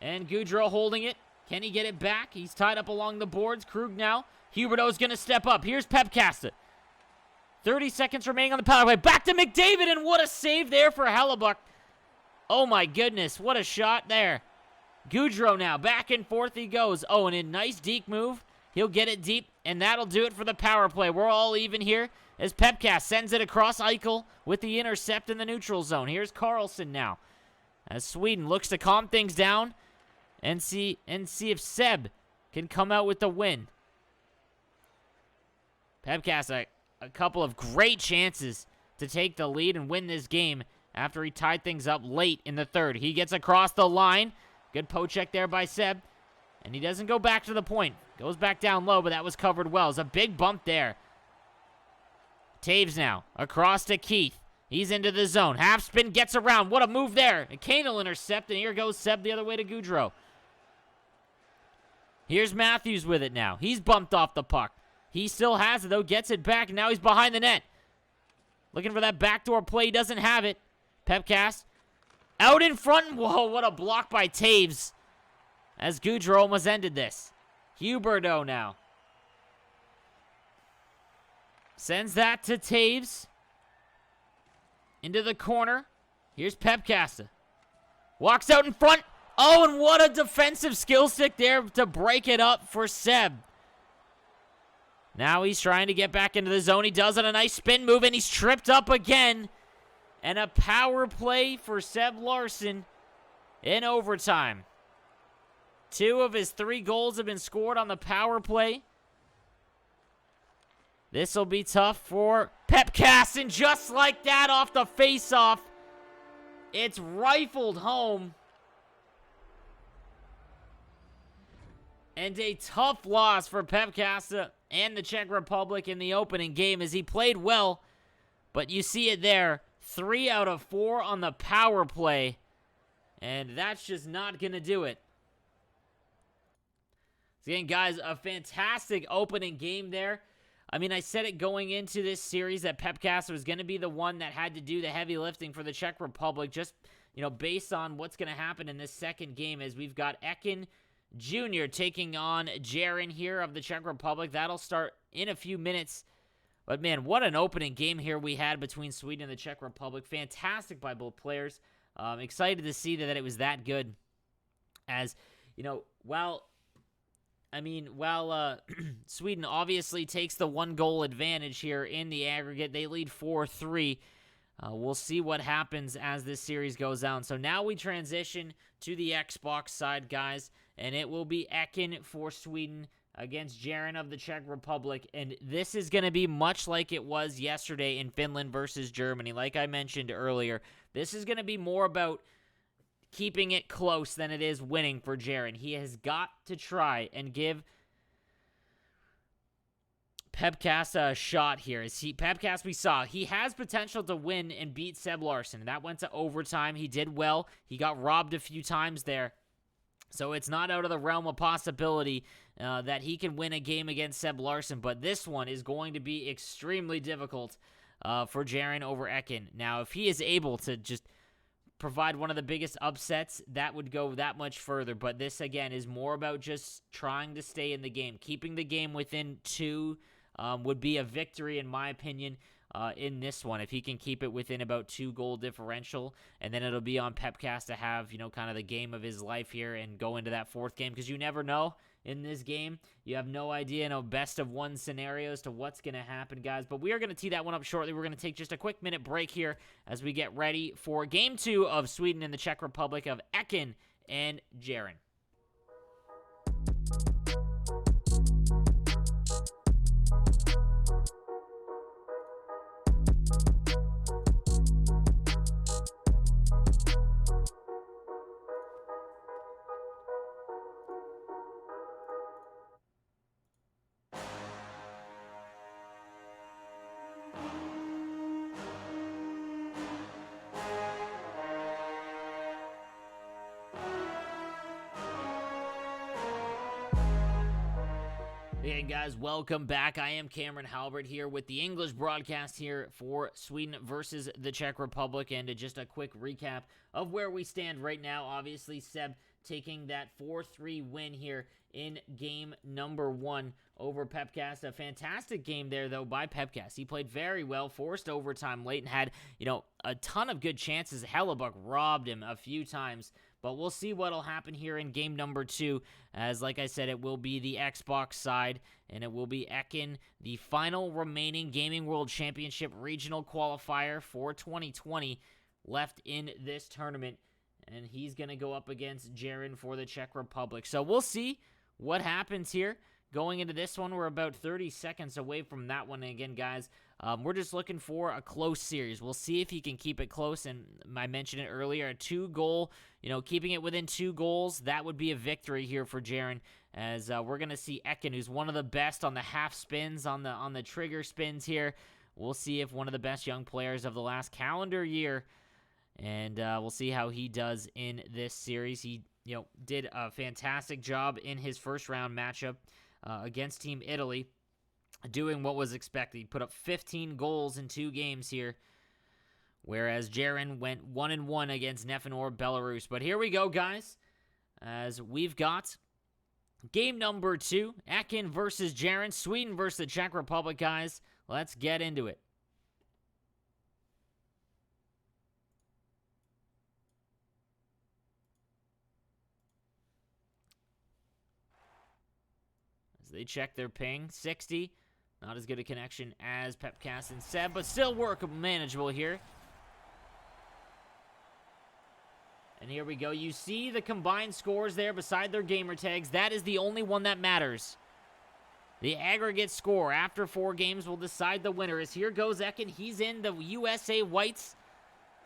And Goudreau holding it. Can he get it back? He's tied up along the boards. Krug now. Huberdeau's going to step up. Here's Pepcasta. 30 seconds remaining on the power play. Back to McDavid, and what a save there for Hellebuck. Oh, my goodness. What a shot there. Goudreau now. Back and forth he goes. Oh, and a nice deke move. He'll get it deep, and that'll do it for the power play. We're all even here as Pepcast sends it across. Eichel with the intercept in the neutral zone. Here's Carlson now as Sweden looks to calm things down and see if Seb can come out with the win. Pepcast a couple of great chances to take the lead and win this game after he tied things up late in the third. He gets across the line. Good poke check there by Seb. And he doesn't go back to the point. Goes back down low, but that was covered well. It's a big bump there. Taves now. Across to Keith. He's into the zone. Half spin, gets around. What a move there. And Kane will intercept, and here goes Seb the other way to Goudreau. Here's Matthews with it now. He's bumped off the puck. He still has it, though. Gets it back, and now he's behind the net. Looking for that backdoor play. He doesn't have it. Pepcast out in front. Whoa, what a block by Taves. As Goudreau almost ended this. Huberdeau now. Sends that to Taves. Into the corner. Here's Pepcasta. Walks out in front. Oh, and what a defensive skill stick there to break it up for Seb. Now he's trying to get back into the zone. He does it, a nice spin move, and he's tripped up again. And a power play for Seb Larson in overtime. 2 of his 3 goals have been scored on the power play. This will be tough for Pepcast, and just like that off the face-off, it's rifled home. And a tough loss for Pepcasta and the Czech Republic in the opening game as he played well, but you see it there, 3 out of 4 on the power play, and that's just not going to do it. Again, guys, a fantastic opening game there. I mean, I said it going into this series that Pepcasta was going to be the one that had to do the heavy lifting for the Czech Republic, just, based on what's going to happen in this second game, as we've got Ekin Jr. taking on Jaron here of the Czech Republic. That'll start in a few minutes. But, man, what an opening game here we had between Sweden and the Czech Republic. Fantastic by both players. Excited to see that it was that good. As, while I mean, while Sweden obviously takes the 1-goal advantage here in the aggregate, they lead 4-3. We'll see what happens as this series goes on. So now we transition to the Xbox side, guys, and it will be Ekin for Sweden against Jaren of the Czech Republic, and this is going to be much like it was yesterday in Finland versus Germany. Like I mentioned earlier, this is going to be more about keeping it close than it is winning for Jaren. He has got to try and give Pepcast a shot here. Pepcast, we saw, he has potential to win and beat Seb Larson. That went to overtime. He did well. He got robbed a few times there. So it's not out of the realm of possibility that he can win a game against Seb Larson. But this one is going to be extremely difficult for Jaren over Ekin. Now, if he is able to just provide one of the biggest upsets, that would go that much further. But this, again, is more about just trying to stay in the game. Keeping the game within 2 would be a victory, in my opinion, in this one. If he can keep it within about 2-goal differential, and then it'll be on Pepcast to have, kind of the game of his life here and go into that 4th game, because you never know in this game. You have no idea, best-of-1 scenarios to what's going to happen, guys. But we are going to tee that one up shortly. We're going to take just a quick minute break here as we get ready for Game 2 of Sweden and the Czech Republic of Ekin and Jaren. Hey guys, welcome back. I am Cameron Halbert here with the English broadcast here for Sweden versus the Czech Republic, and just a quick recap of where we stand right now. Obviously, Seb taking that 4-3 win here in game number 1 over Pepcast. A fantastic game there, though, by Pepcast. He played very well, forced overtime late, and had, a ton of good chances. Hellebuck robbed him a few times. But we'll see what'll happen here in game number 2, as like I said, it will be the Xbox side, and it will be Ekin, the final remaining Gaming World Championship regional qualifier for 2020 left in this tournament, and he's going to go up against Jaren for the Czech Republic. So we'll see what happens here. Going into this one, we're about 30 seconds away from that one. And again, guys, we're just looking for a close series. We'll see if he can keep it close. And I mentioned it earlier, a 2-goal, keeping it within 2 goals, that would be a victory here for Jaren. As we're going to see Ekin, who's one of the best on the half spins, on the trigger spins here. We'll see if one of the best young players of the last calendar year. And we'll see how he does in this series. He, did a fantastic job in his first round matchup against Team Italy, doing what was expected. He put up 15 goals in 2 games here, whereas Jaren went 1-1 against Nefanor Belarus. But here we go, guys, as we've got game number 2, Ekin versus Jaren, Sweden versus the Czech Republic, guys. Let's get into it. They check their ping. 60. Not as good a connection as Pepcast and Seb, but still manageable here. And here we go. You see the combined scores there beside their gamer tags. That is the only one that matters. The aggregate score after 4 games will decide the winner. As here goes Ekin. He's in the USA whites.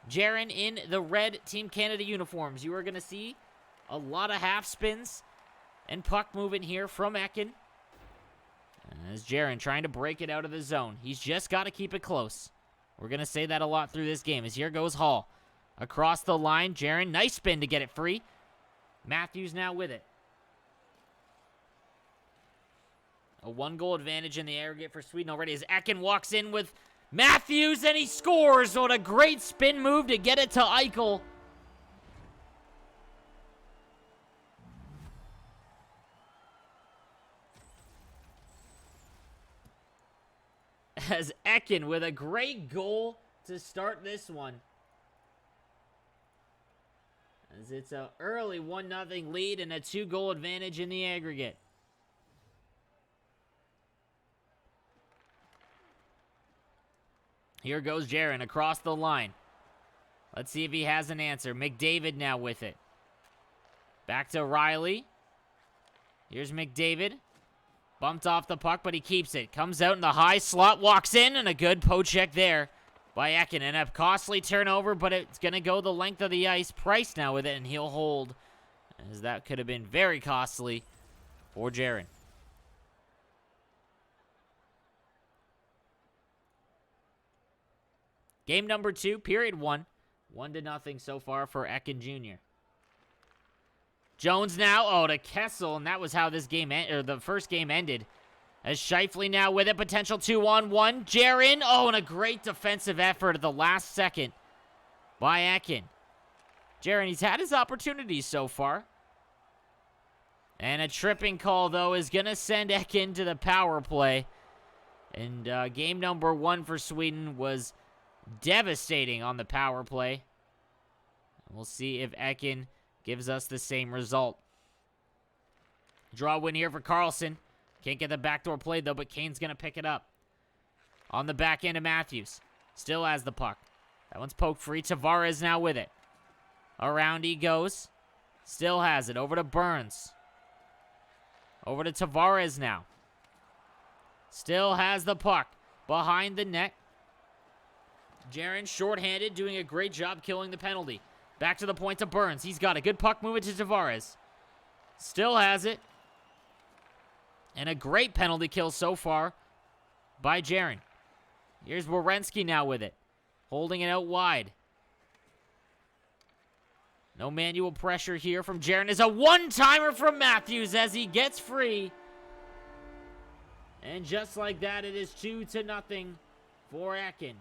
Jaren in the red Team Canada uniforms. You are going to see a lot of half spins and puck movement here from Ekin. As Jaren trying to break it out of the zone. He's just got to keep it close. We're going to say that a lot through this game. As here goes Hall. Across the line, Jaren, nice spin to get it free. Matthews now with it. A 1-goal advantage in the aggregate for Sweden already as Ekin walks in with Matthews, and he scores. What a great spin move to get it to Eichel. As Ekin with a great goal to start this one. As it's an early 1-0 lead and a 2-goal advantage in the aggregate. Here goes Jaron across the line. Let's see if he has an answer. McDavid now with it. Back to Riley. Here's McDavid. Bumped off the puck, but he keeps it. Comes out in the high slot, walks in, and a good poke check there by Ekin. And a costly turnover, but it's going to go the length of the ice. Price now with it, and he'll hold, as that could have been very costly for Jaron. Game number 2, period 1. 1-0 so far for Ekin Jr. Jones now, to Kessel, and that was how this game the first game ended. As Scheifele now with it, potential 2-on-1. Jaron, and a great defensive effort at the last second by Ekin. Jaron, he's had his opportunities so far. And a tripping call, though, is going to send Ekin to the power play. And game number 1 for Sweden was devastating on the power play. We'll see if Ekin gives us the same result. Draw win here for Carlson. Can't get the backdoor play, though, but Kane's going to pick it up. On the back end of Matthews. Still has the puck. That one's poked free. Tavares now with it. Around he goes. Still has it. Over to Burns. Over to Tavares now. Still has the puck. Behind the net. Jaron shorthanded, doing a great job killing the penalty. Back to the point to Burns. He's got a good puck moving to Tavares. Still has it. And a great penalty kill so far by Jaron. Here's Werenski now with it. Holding it out wide. No manual pressure here from Jaron. Is a one-timer from Matthews as he gets free. And just like that, it is 2-0 for Ekin.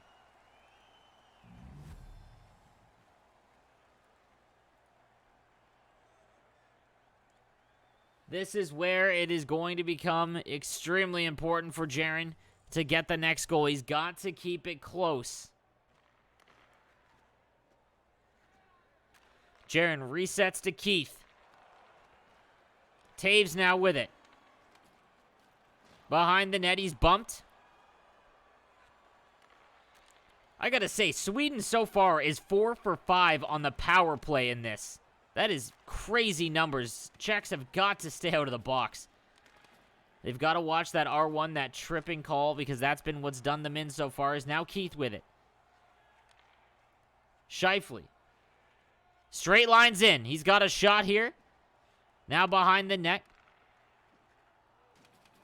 This is where it is going to become extremely important for Jaron to get the next goal. He's got to keep it close. Jaron resets to Keith. Taves now with it. Behind the net, he's bumped. I gotta say, Sweden so far is 4 for 5 on the power play in this. That is crazy numbers. Czechs have got to stay out of the box. They've got to watch that R1, that tripping call, because that's been what's done them in so far. Is now Keith with it. Scheifele. Straight lines in. He's got a shot here. Now behind the net.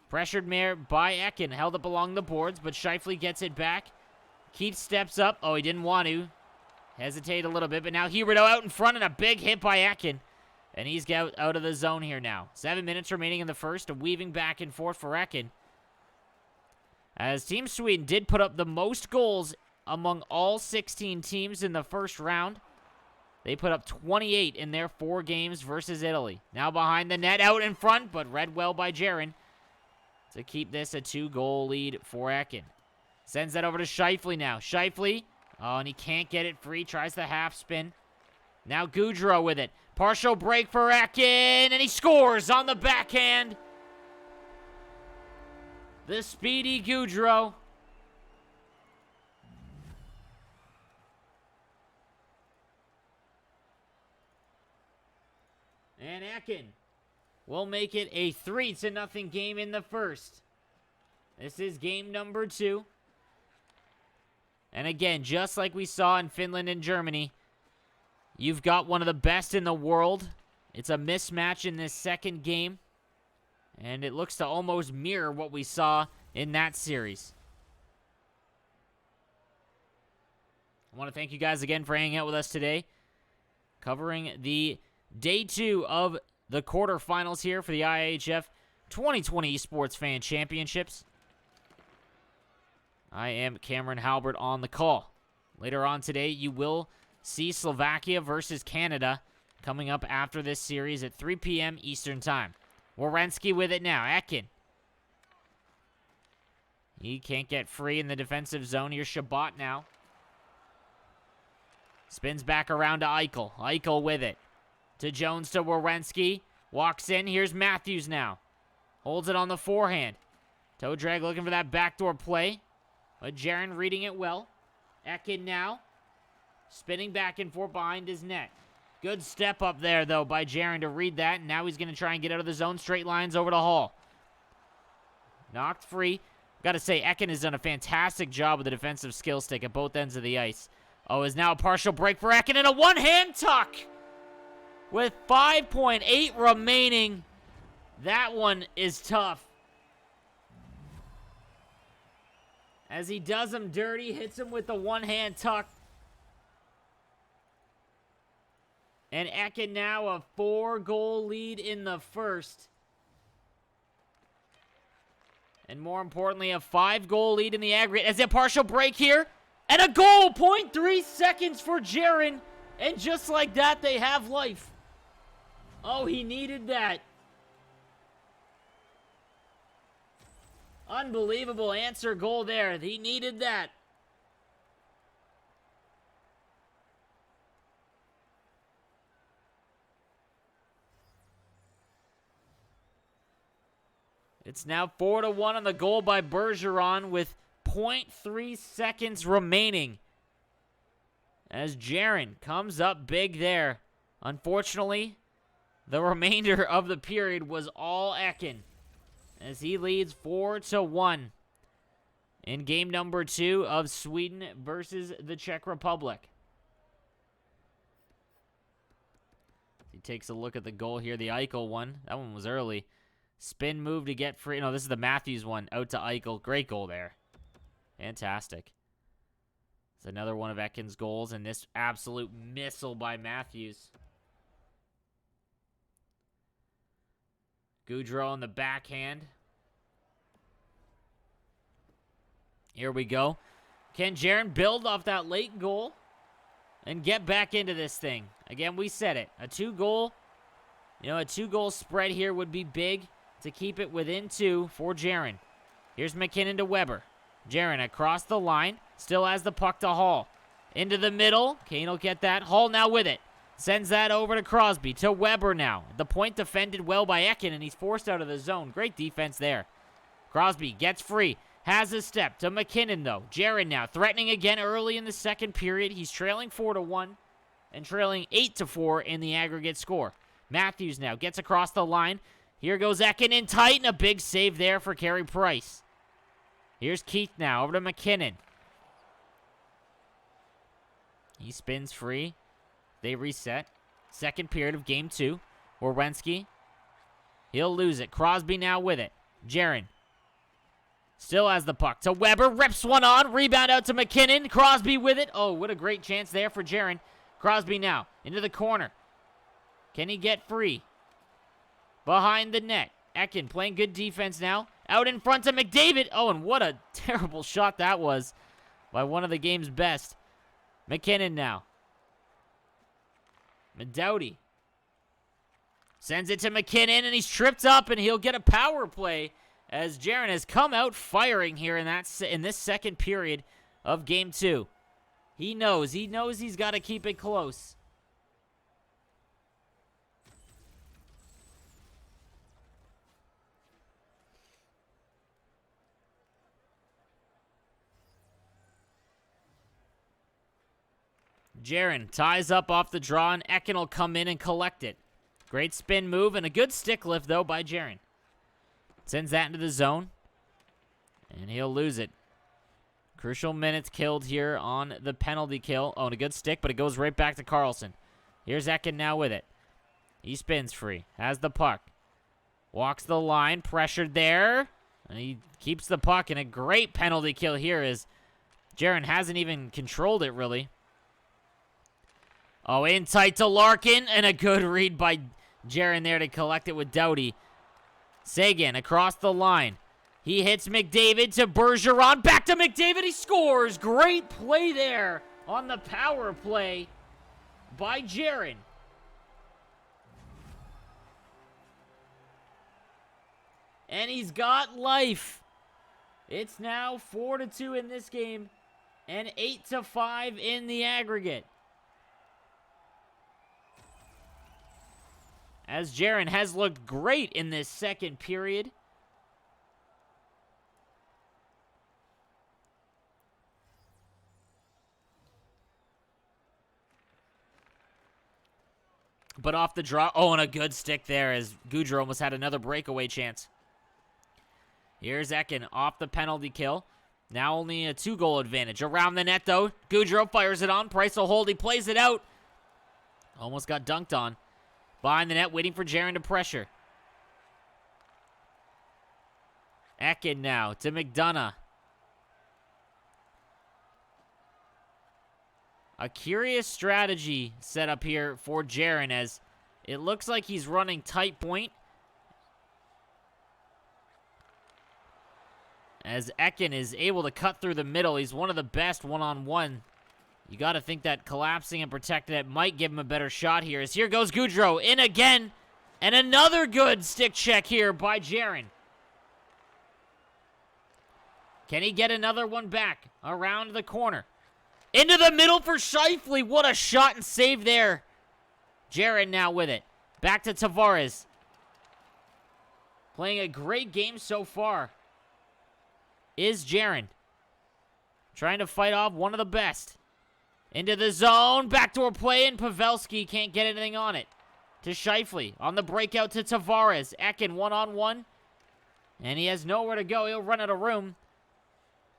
Pressured by Ekin. Held up along the boards, but Scheifele gets it back. Keith steps up. He didn't want to. Hesitate a little bit, but now Huberdeau out in front and a big hit by Ekin. And he's out of the zone here now. 7 minutes remaining in the first. A weaving back and forth for Ekin. As Team Sweden did put up the most goals among all 16 teams in the first round. They put up 28 in their 4 games versus Italy. Now behind the net, out in front, but read well by Jaron to keep this a 2-goal lead for Ekin. Sends that over to Scheifele now. Scheifele. And he can't get it free. Tries the half spin. Now Gaudreau with it. Partial break for Ekin. And he scores on the backhand. The speedy Gaudreau. And Ekin will make it a 3-0 game in the first. This is game number 2. And again, just like we saw in Finland and Germany, you've got one of the best in the world. It's a mismatch in this second game. And it looks to almost mirror what we saw in that series. I want to thank you guys again for hanging out with us today. Covering the day 2 of the quarterfinals here for the IIHF 2020 Esports Fan Championships. I am Cameron Halbert on the call. Later on today, you will see Slovakia versus Canada coming up after this series at 3 p.m. Eastern Time. Werenski with it now. Ekin. He can't get free in the defensive zone. Here's Shabbat now. Spins back around to Eichel. Eichel with it. To Jones to Werenski. Walks in. Here's Matthews now. Holds it on the forehand. Toe drag looking for that backdoor play. But Jaron reading it well. Ekin now. Spinning back and forth behind his net. Good step up there, though, by Jaren to read that. And now he's going to try and get out of the zone. Straight lines over to Hall. Knocked free. Got to say, Ekin has done a fantastic job with the defensive skill stick at both ends of the ice. Oh, is now a partial break for Ekin and a one-hand tuck. With 5.8 remaining. That one is tough. As he does him dirty, hits him with the one-hand tuck. And Ekin now a 4-goal lead in the first. And more importantly, a 5-goal lead in the aggregate. As a partial break here. And a goal! 0.3 seconds for Jaren. And just like that, they have life. Oh, he needed that. Unbelievable answer goal there. He needed that. It's now 4-1 on the goal by Bergeron with 0.3 seconds remaining. As Jaren comes up big there. Unfortunately, the remainder of the period was all Ekin. As he leads 4-1 in game number 2 of Sweden versus the Czech Republic. He takes a look at the goal here, the Eichel one. That one was early. Spin move to get free. No, this is the Matthews one. Out to Eichel. Great goal there. Fantastic. It's another one of Ekin's goals, and this absolute missile by Matthews. Goudreau on the backhand. Here we go. Can Jaren build off that late goal and get back into this thing? Again, we said it. A 2-goal, a 2-goal spread here would be big to keep it within 2 for Jaren. Here's McKinnon to Weber. Jaren across the line. Still has the puck to Hall. Into the middle. Kane will get that. Hall now with it. Sends that over to Crosby. To Weber now. The point defended well by Ekin, and he's forced out of the zone. Great defense there. Crosby gets free. Has a step to McKinnon, though. Jaren now threatening again early in the second period. He's trailing 4-1 and trailing 8-4 in the aggregate score. Matthews now gets across the line. Here goes Ekin in tight, and a big save there for Carey Price. Here's Keith now over to McKinnon. He spins free. They reset. Second period of game 2. Werenski. He'll lose it. Crosby now with it. Jaren. Still has the puck. To Weber. Rips one on. Rebound out to McKinnon. Crosby with it. Oh, what a great chance there for Jaren. Crosby now. Into the corner. Can he get free? Behind the net. Ekin playing good defense now. Out in front to McDavid. Oh, and what a terrible shot that was by one of the game's best. McKinnon now. Doughty sends it to McKinnon, and he's tripped up, and he'll get a power play as Jaren has come out firing here in this second period of game 2. He knows he's got to keep it close. Jaren ties up off the draw, and Ekin will come in and collect it. Great spin move, and a good stick lift, though, by Jaren. Sends that into the zone, and he'll lose it. Crucial minutes killed here on the penalty kill. Oh, and a good stick, but it goes right back to Carlson. Here's Ekin now with it. He spins free, has the puck. Walks the line, pressured there, and he keeps the puck, and a great penalty kill here as Jaren hasn't even controlled it, really. Oh, in tight to Larkin, and a good read by Jaren there to collect it with Doughty. Seguin across the line. He hits McDavid to Bergeron. Back to McDavid, he scores! Great play there on the power play by Jaren. And he's got life. It's now 4-2 in this game and 8-5 in the aggregate. As Jaren has looked great in this second period. but off the draw. Oh, and a good stick there as Goudreau almost had another breakaway chance. Here's Ekin off the penalty kill. Now only a 2-goal advantage. Around the net, though. Goudreau fires it on. Price will hold. He plays it out. Almost got dunked on. Behind the net, waiting for Jaron to pressure. Ekin now to McDonough. A curious strategy set up here for Jaron as it looks like he's running tight point. As Ekin is able to cut through the middle. He's one of the best one-on-one. You got to think that collapsing and protecting it might give him a better shot here. As here goes Goudreau. In again. And another good stick check here by Jaron. Can he get another one back around the corner? Into the middle for Scheifele. What a shot and save there. Jaron now with it. Back to Tavares. Playing a great game so far is Jaron. Trying to fight off one of the best. Into the zone. Backdoor play, and Pavelski can't get anything on it. To Scheifele. On the breakout to Tavares. Ekin one-on-one. And he has nowhere to go. He'll run out of room.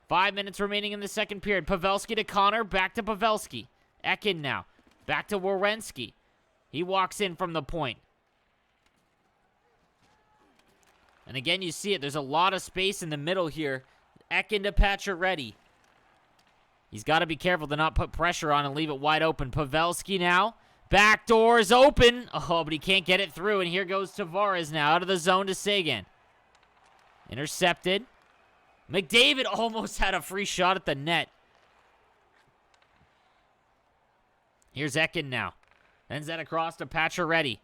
5 minutes remaining in the second period. Pavelski to Connor. Back to Pavelski. Ekin now. Back to Werenski. He walks in from the point. And again, you see it. There's a lot of space in the middle here. Ekin to Pacioretty. He's got to be careful to not put pressure on and leave it wide open. Pavelski now. Back door is open. Oh, but he can't get it through. And here goes Tavares now out of the zone to Sagan. Intercepted. McDavid almost had a free shot at the net. Here's Ekin now. Sends that across to Pacioretty.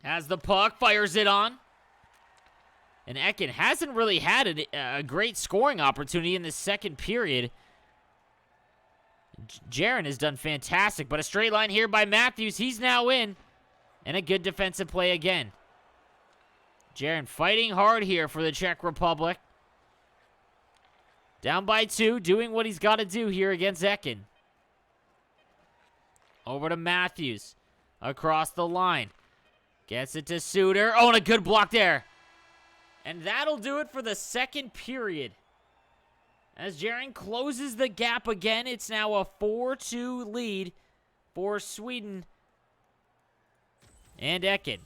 Has the puck. Fires it on. And Ekin hasn't really had a great scoring opportunity in the second period. Jaron has done fantastic, but a straight line here by Matthews. He's now in. And a good defensive play again. Jaron fighting hard here for the Czech Republic. Down by 2, doing what he's got to do here against Ekin. Over to Matthews. Across the line. Gets it to Suter. Oh, and a good block there. And that'll do it for the second period. As Jaron closes the gap again, it's now a 4-2 lead for Sweden and Ekin.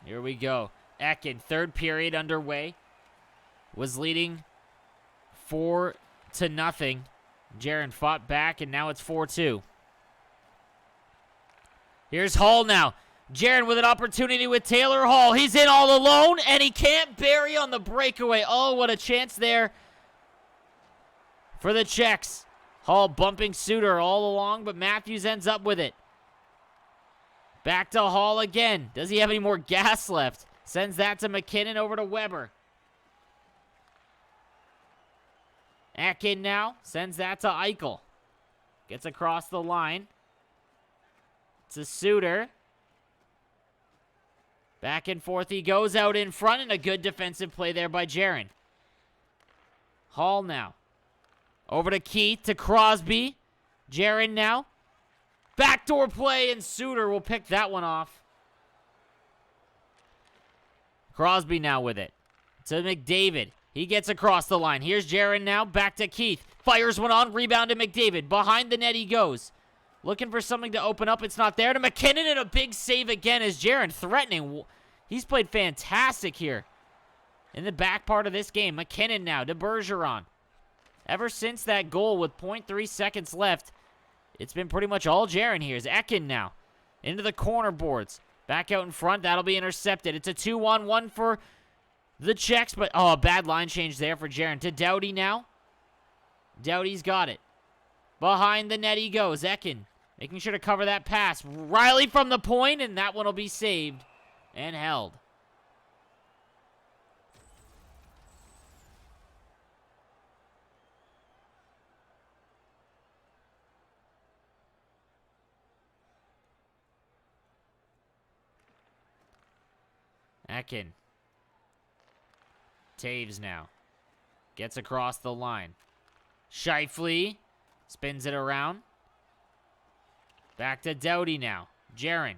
Here we go. Ekin, third period underway. Was leading 4-0. Jaron fought back, and now it's 4-2. Here's Hall now. Jaron with an opportunity with Taylor Hall. He's in all alone, and he can't bury on the breakaway. Oh, what a chance there for the Czechs. Hall bumping Suter all along, but Matthews ends up with it. Back to Hall again. Does he have any more gas left? Sends that to McKinnon over to Weber. Ekin now. Sends that to Eichel. Gets across the line. To Suter. Back and forth he goes out in front, and a good defensive play there by Jaron. Hall now. Over to Keith, to Crosby. Jaron now. Backdoor play, and Suter will pick that one off. Crosby now with it. To McDavid. He gets across the line. Here's Jaron now. Back to Keith. Fires one on. Rebound to McDavid. Behind the net he goes. Looking for something to open up. It's not there. To McKinnon, and a big save again as Jaron threatening. He's played fantastic here in the back part of this game. McKinnon now to Bergeron. Ever since that goal with 0.3 seconds left, it's been pretty much all Jaron here. Is Ekin now. Into the corner boards. Back out in front. That'll be intercepted. It's a 2-on-1 for the Czechs, but oh, a bad line change there for Jaren. To Doughty now. Doughty's got it. Behind the net he goes. Ekin making sure to cover that pass. Riley from the point, and that one will be saved and held. Ekin. Taves now. Gets across the line. Scheifele spins it around. Back to Doughty now. Jaren.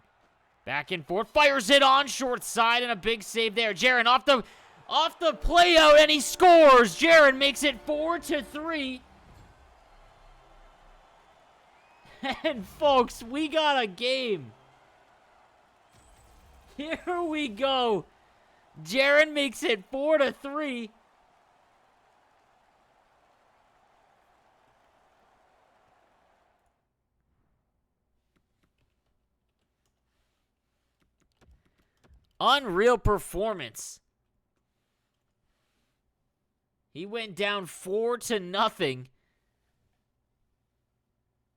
Back and forth. Fires it on short side and a big save there. Jaren off the play out and he scores. Jaren makes it 4-3. And folks, we got a game. Here we go. Jaren makes it 4-3. Unreal performance. He went down 4-0.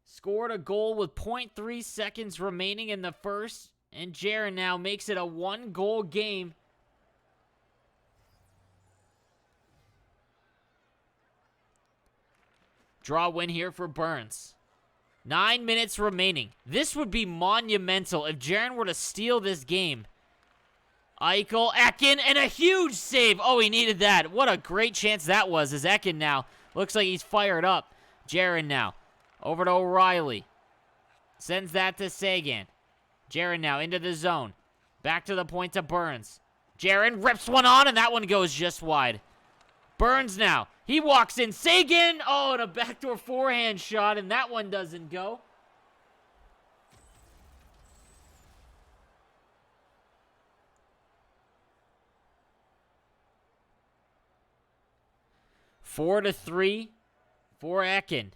Scored a goal with 0.3 seconds remaining in the first. And Jaren now makes it a 1-goal game. Draw win here for Burns. 9 minutes remaining. This would be monumental if Jaren were to steal this game. Eichel, Ekin, and a huge save. Oh, he needed that. What a great chance that was as Ekin now looks like he's fired up. Jaren now over to O'Reilly. Sends that to Sagan. Jaren now into the zone. Back to the point to Burns. Jaren rips one on, and that one goes just wide. Burns now. He walks in. Sagan. Oh, and a backdoor forehand shot, and that one doesn't go. Four to 3 for Ekin.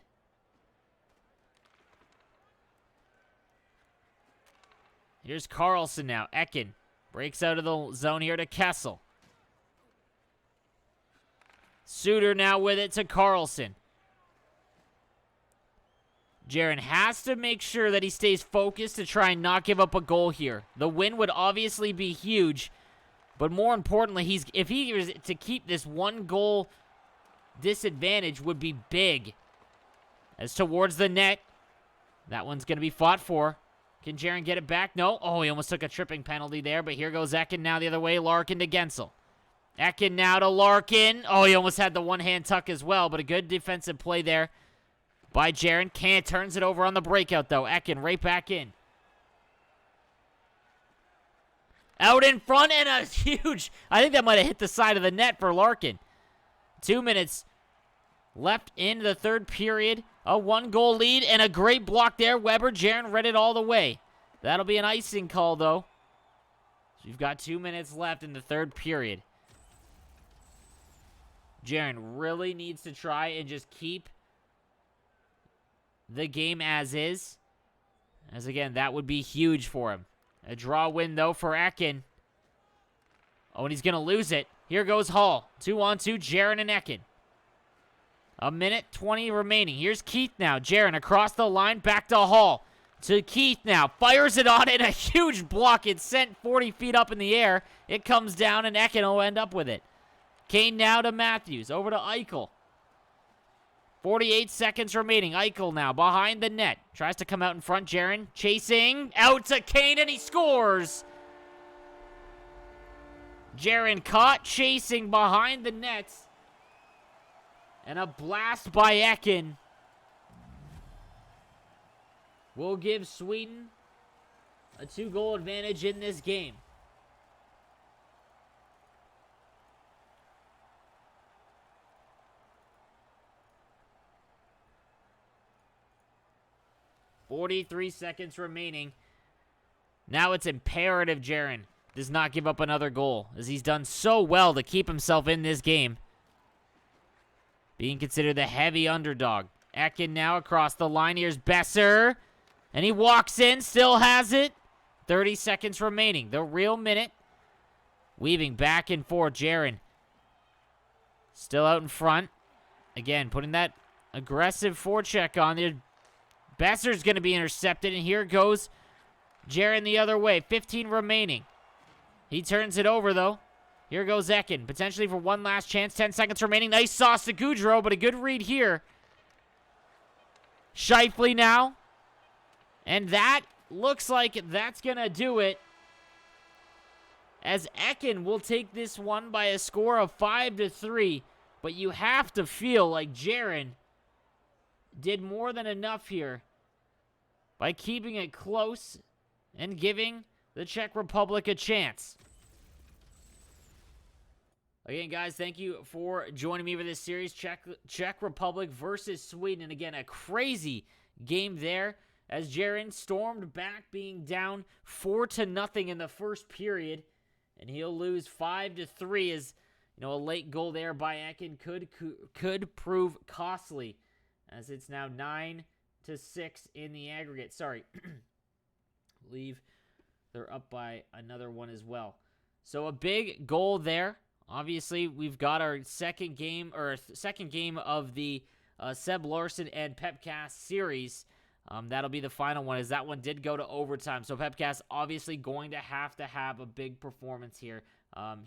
Here's Carlson now. Ekin breaks out of the zone here to Kessel. Suter now with it to Carlson. Jaren has to make sure that he stays focused to try and not give up a goal here. The win would obviously be huge, but more importantly, if he was to keep this 1-goal disadvantage would be big. As towards the net, that one's going to be fought for. Can Jaren get it back? No. Oh, he almost took a tripping penalty there, but here goes Ekin now the other way. Larkin to Gensel. Ekin now to Larkin. Oh, he almost had the one-hand tuck as well, but a good defensive play there by Jaren. Can't turns it over on the breakout, though. Ekin right back in. Out in front and a huge... I think that might have hit the side of the net for Larkin. 2 minutes left in the third period. A 1-goal lead and a great block there. Weber, Jaren read it all the way. That'll be an icing call, though. So you've got 2 minutes left in the third period. Jaren really needs to try and just keep the game as is. As again, that would be huge for him. A draw win, though, for Ekin. Oh, and he's going to lose it. Here goes Hall. 2-on-2, Jaren and Ekin. A minute 20 remaining. Here's Keith now. Jaren across the line, back to Hall. To Keith now. Fires it on in a huge block. It's sent 40 feet up in the air. It comes down, and Ekin will end up with it. Kane now to Matthews. Over to Eichel. 48 seconds remaining. Eichel now behind the net. Tries to come out in front. Jaren chasing. Out to Kane, and he scores. Jaren caught chasing behind the nets. And a blast by Ekin will give Sweden a 2-goal advantage in this game. .43 seconds remaining. Now it's imperative Jaren does not give up another goal, as he's done so well to keep himself in this game. Being considered the heavy underdog. Ekin now across the line. Here's Besser. And he walks in. Still has it. 30 seconds remaining. The real minute. Weaving back and forth. Jaron still out in front. Again, putting that aggressive forecheck on there. Besser's going to be intercepted, and here goes Jaron the other way. 15 remaining. He turns it over, though. Here goes Ekin, potentially for one last chance. 10 seconds remaining. Nice sauce to Goudreau, but a good read here. Shifley now. And that looks like that's going to do it, as Ekin will take this one by a score of 5-3. But you have to feel like Jaron did more than enough here by keeping it close and giving the Czech Republic a chance. Again, guys, thank you for joining me for this series. Czech Republic versus Sweden. And again, a crazy game there as Jaron stormed back, being down 4-0 in the first period. And he'll lose 5-3 as, you know, a late goal there by Ekin could prove costly, as it's now 9-6 in the aggregate. Sorry. Believe they're up by another one as well. So a big goal there. Obviously, we've got our second game of the Seb Larson and Pepcast series. That'll be the final one, as that one did go to overtime. So Pepcast obviously going to have a big performance here.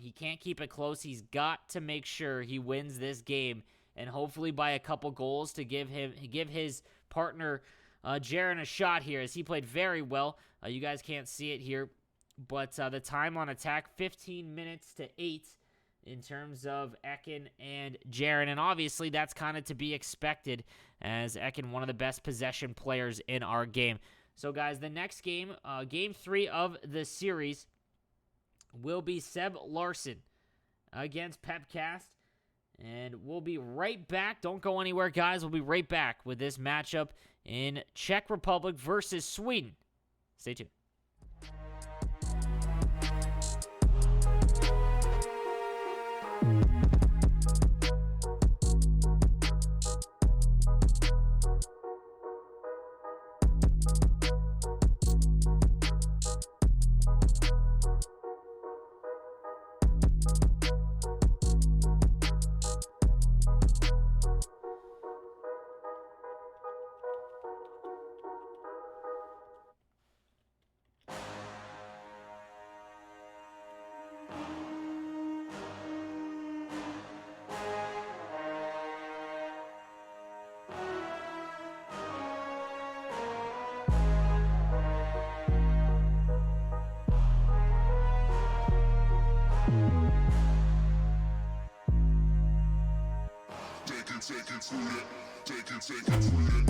He can't keep it close. He's got to make sure he wins this game, and hopefully by a couple goals to give his partner Jaron a shot here, as he played very well. You guys can't see it here, but the time on attack, 15 minutes to 8 in terms of Ekin and Jaron. And obviously that's kind of to be expected, as Ekin, one of the best possession players in our game. So guys, the next game, game 3 of the series, will be Seb Larson against Pepcast. And we'll be right back. Don't go anywhere, guys. We'll be right back with this matchup in Czech Republic versus Sweden. Stay tuned. Take it, Sweden.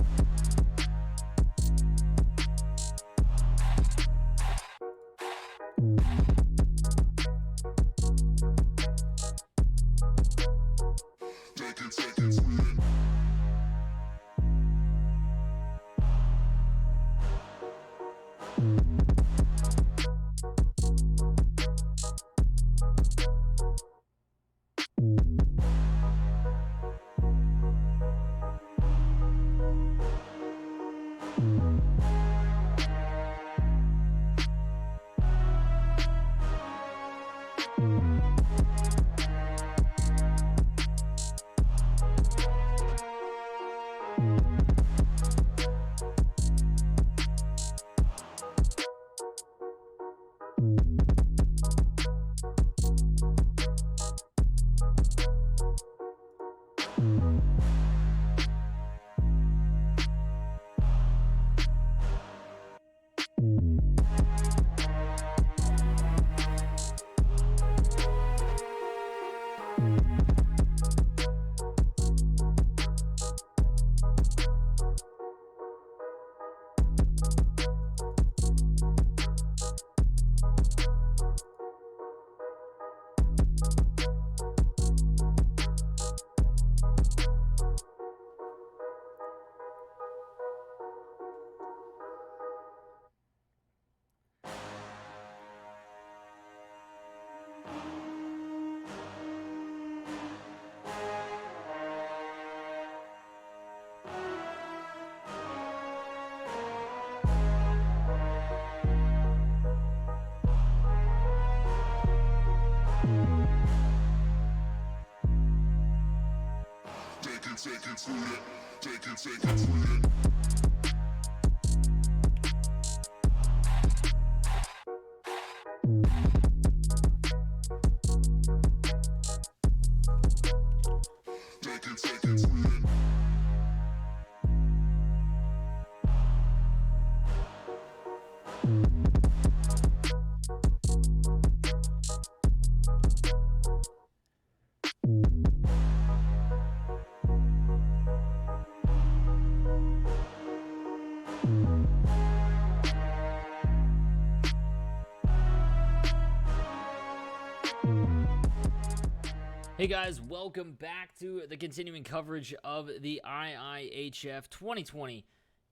Hey guys, welcome back to the continuing coverage of the IIHF 2020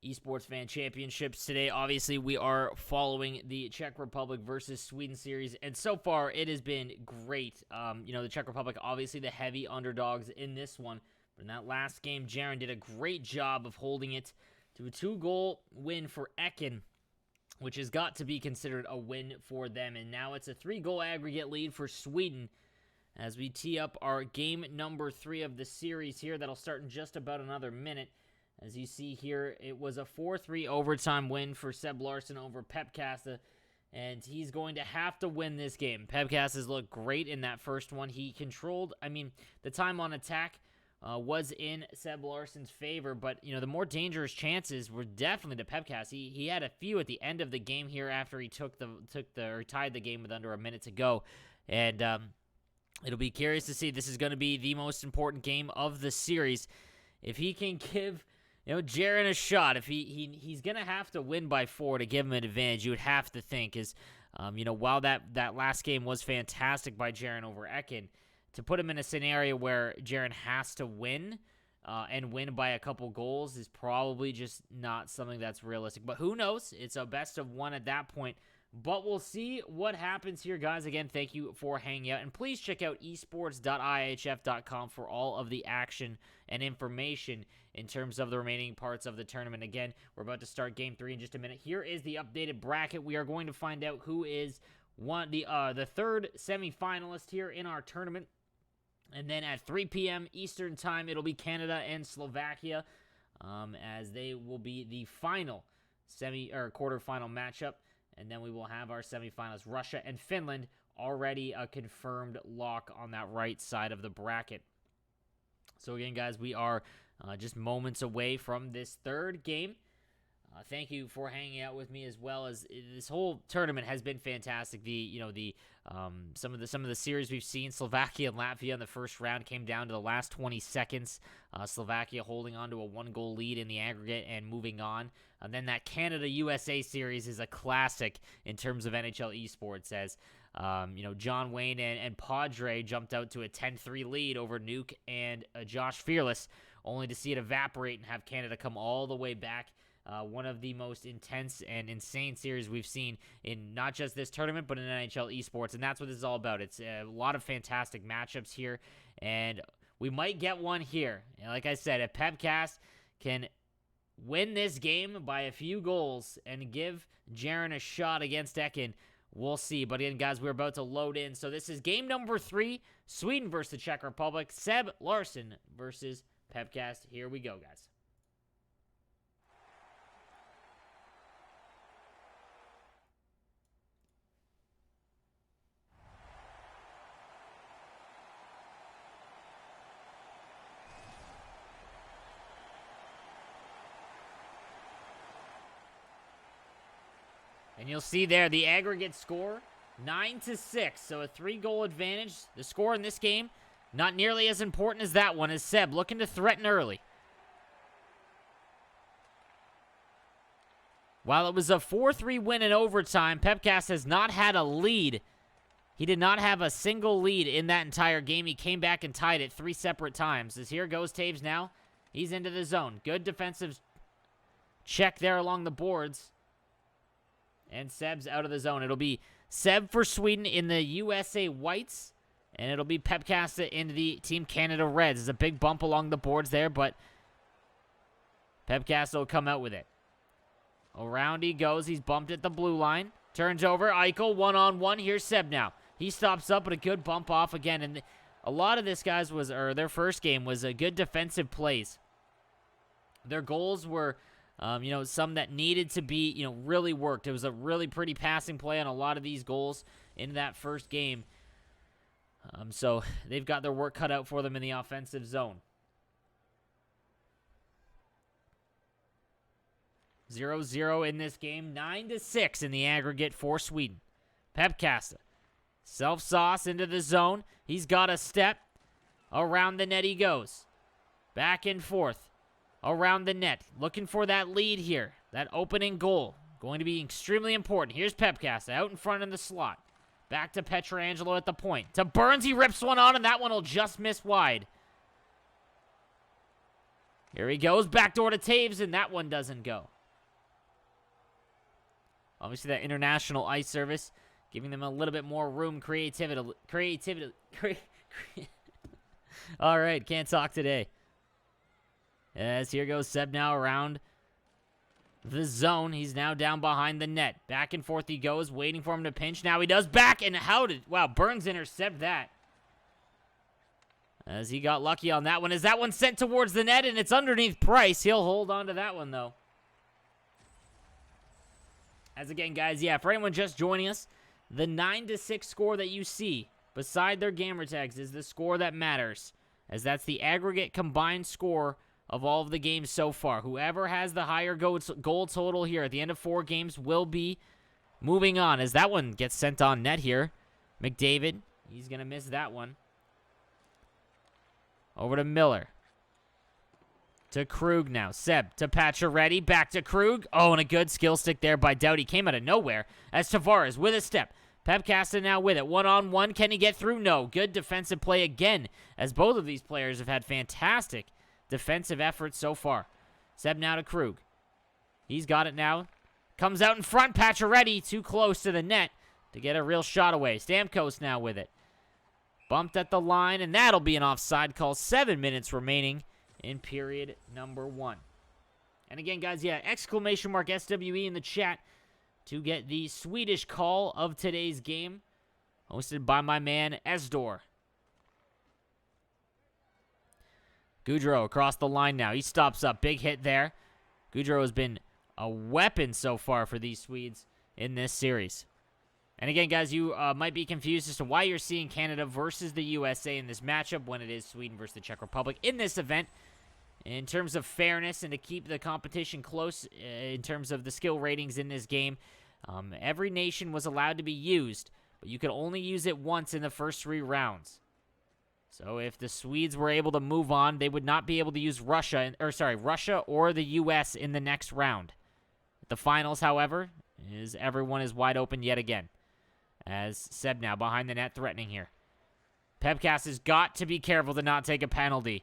Esports Fan Championships. Today, obviously, we are following the Czech Republic versus Sweden series, and so far, it has been great. The Czech Republic, obviously, the heavy underdogs in this one, but in that last game, Jaren did a great job of holding it to a 2-goal win for Ekin, which has got to be considered a win for them, and now it's a 3-goal aggregate lead for Sweden, as we tee up our game number 3 of the series here. That'll start in just about another minute. As you see here, it was a 4-3 overtime win for Seb Larsson over Pepkasta, and he's going to have to win this game. Pepkasta's looked great in that first one. He controlled, the time on attack was in Seb Larsson's favor, but, the more dangerous chances were definitely to Pepkasta. He had a few at the end of the game here after he tied the game with under a minute to go, and it'll be curious to see. This is going to be the most important game of the series. If he can give, Jaren a shot, if he's going to have to win by 4 to give him an advantage, you would have to think, is, while that last game was fantastic by Jaren over Ekin, to put him in a scenario where Jaren has to win and win by a couple goals is probably just not something that's realistic. But who knows? It's a best of 1 at that point. But we'll see what happens here, guys. Again, thank you for hanging out. And please check out esports.ihf.com for all of the action and information in terms of the remaining parts of the tournament. Again, we're about to start Game 3 in just a minute. Here is the updated bracket. We are going to find out who is the third semifinalist here in our tournament. And then at 3 p.m. Eastern Time, it'll be Canada and Slovakia, as they will be the final quarterfinal matchup. And then we will have our semifinals, Russia and Finland, already a confirmed lock on that right side of the bracket. So again, guys, we are just moments away from this third game. Thank you for hanging out with me, as well as this whole tournament has been fantastic. Some of the series we've seen, Slovakia and Latvia in the first round came down to the last 20 seconds. Slovakia holding on to a 1-goal lead in the aggregate and moving on. And then that Canada-USA series is a classic in terms of NHL esports, as John Wayne and Padre jumped out to a 10-3 lead over Nuke and Josh Fearless, only to see it evaporate and have Canada come all the way back. One of the most intense and insane series we've seen in not just this tournament, but in NHL esports, and that's what this is all about. It's a lot of fantastic matchups here, and we might get one here. And like I said, if Pepcast can win this game by a few goals and give Jaren a shot against Ekin, we'll see. But again, guys, we're about to load in. So this is game number 3, Sweden versus the Czech Republic, Seb Larsson versus Pepcast. Here we go, guys. And you'll see there the aggregate score, 9-6, so a 3-goal advantage. The score in this game, not nearly as important as that one, as Seb looking to threaten early. While it was a 4-3 win in overtime, Pepcast has not had a lead. He did not have a single lead in that entire game. He came back and tied it 3 separate times. As here goes Taves now. He's into the zone. Good defensive check there along the boards. And Seb's out of the zone. It'll be Seb for Sweden in the USA Whites. And it'll be Pepcasta in the Team Canada Reds. There's a big bump along the boards there, but Pepcasta will come out with it. Around he goes. He's bumped at the blue line. Turns over. Eichel, 1-on-1. Here's Seb now. He stops up, but a good bump off again. And a lot of this, guys, their first game was a good defensive plays. Their goals were, some that needed to be, really worked. It was a really pretty passing play on a lot of these goals in that first game. So they've got their work cut out for them in the offensive zone. 0-0 in this game. 9-6 in the aggregate for Sweden. Pepkasta. Self-sauce into the zone. He's got a step. Around the net he goes. Back and forth. Around the net. Looking for that lead here. That opening goal. Going to be extremely important. Here's Pepkasta out in front in the slot. Back to Pietrangelo at the point. To Burns, he rips one on, and that one will just miss wide. Here he goes. Backdoor to Taves, and that one doesn't go. Obviously, that international ice service giving them a little bit more room, creativity. All right, can't talk today. As here goes Seb now around the zone. He's now down behind the net. Back and forth he goes, waiting for him to pinch. Now he does back, and wow, Burns intercept that. As he got lucky on that one. Is that one sent towards the net, and it's underneath Price. He'll hold on to that one, though. As again, guys, for anyone just joining us, the 9-6 score that you see beside their gamer tags is the score that matters, as that's the aggregate combined score of all of the games so far. Whoever has the higher goal total here at the end of 4 games will be moving on, as that one gets sent on net here. McDavid, he's going to miss that one. Over to Miller. To Krug now. Seb to Pacioretty. Back to Krug. Oh, and a good skill stick there by Doughty. Came out of nowhere as Tavares with a step. Pepkasta now with it. One-on-one. Can he get through? No. Good defensive play again, as both of these players have had fantastic defensive efforts so far. Seb now to Krug. He's got it now. Comes out in front. Pacioretty too close to the net to get a real shot away. Stamkos now with it. Bumped at the line, and that'll be an offside call. 7 minutes remaining in period number 1. And again, guys, exclamation mark SWE in the chat to get the Swedish call of today's game, hosted by my man Esdor. Gaudreau across the line now. He stops up. Big hit there. Gaudreau has been a weapon so far for these Swedes in this series. And again, guys, you might be confused as to why you're seeing Canada versus the USA in this matchup when it is Sweden versus the Czech Republic in this event. In terms of fairness and to keep the competition close in terms of the skill ratings in this game, every nation was allowed to be used, but you could only use it once in the first 3 rounds. So if the Swedes were able to move on, they would not be able to use Russia or the US in the next round. The finals, however, is everyone is wide open yet again. As Seb now behind the net threatening here. Pepkast has got to be careful to not take a penalty,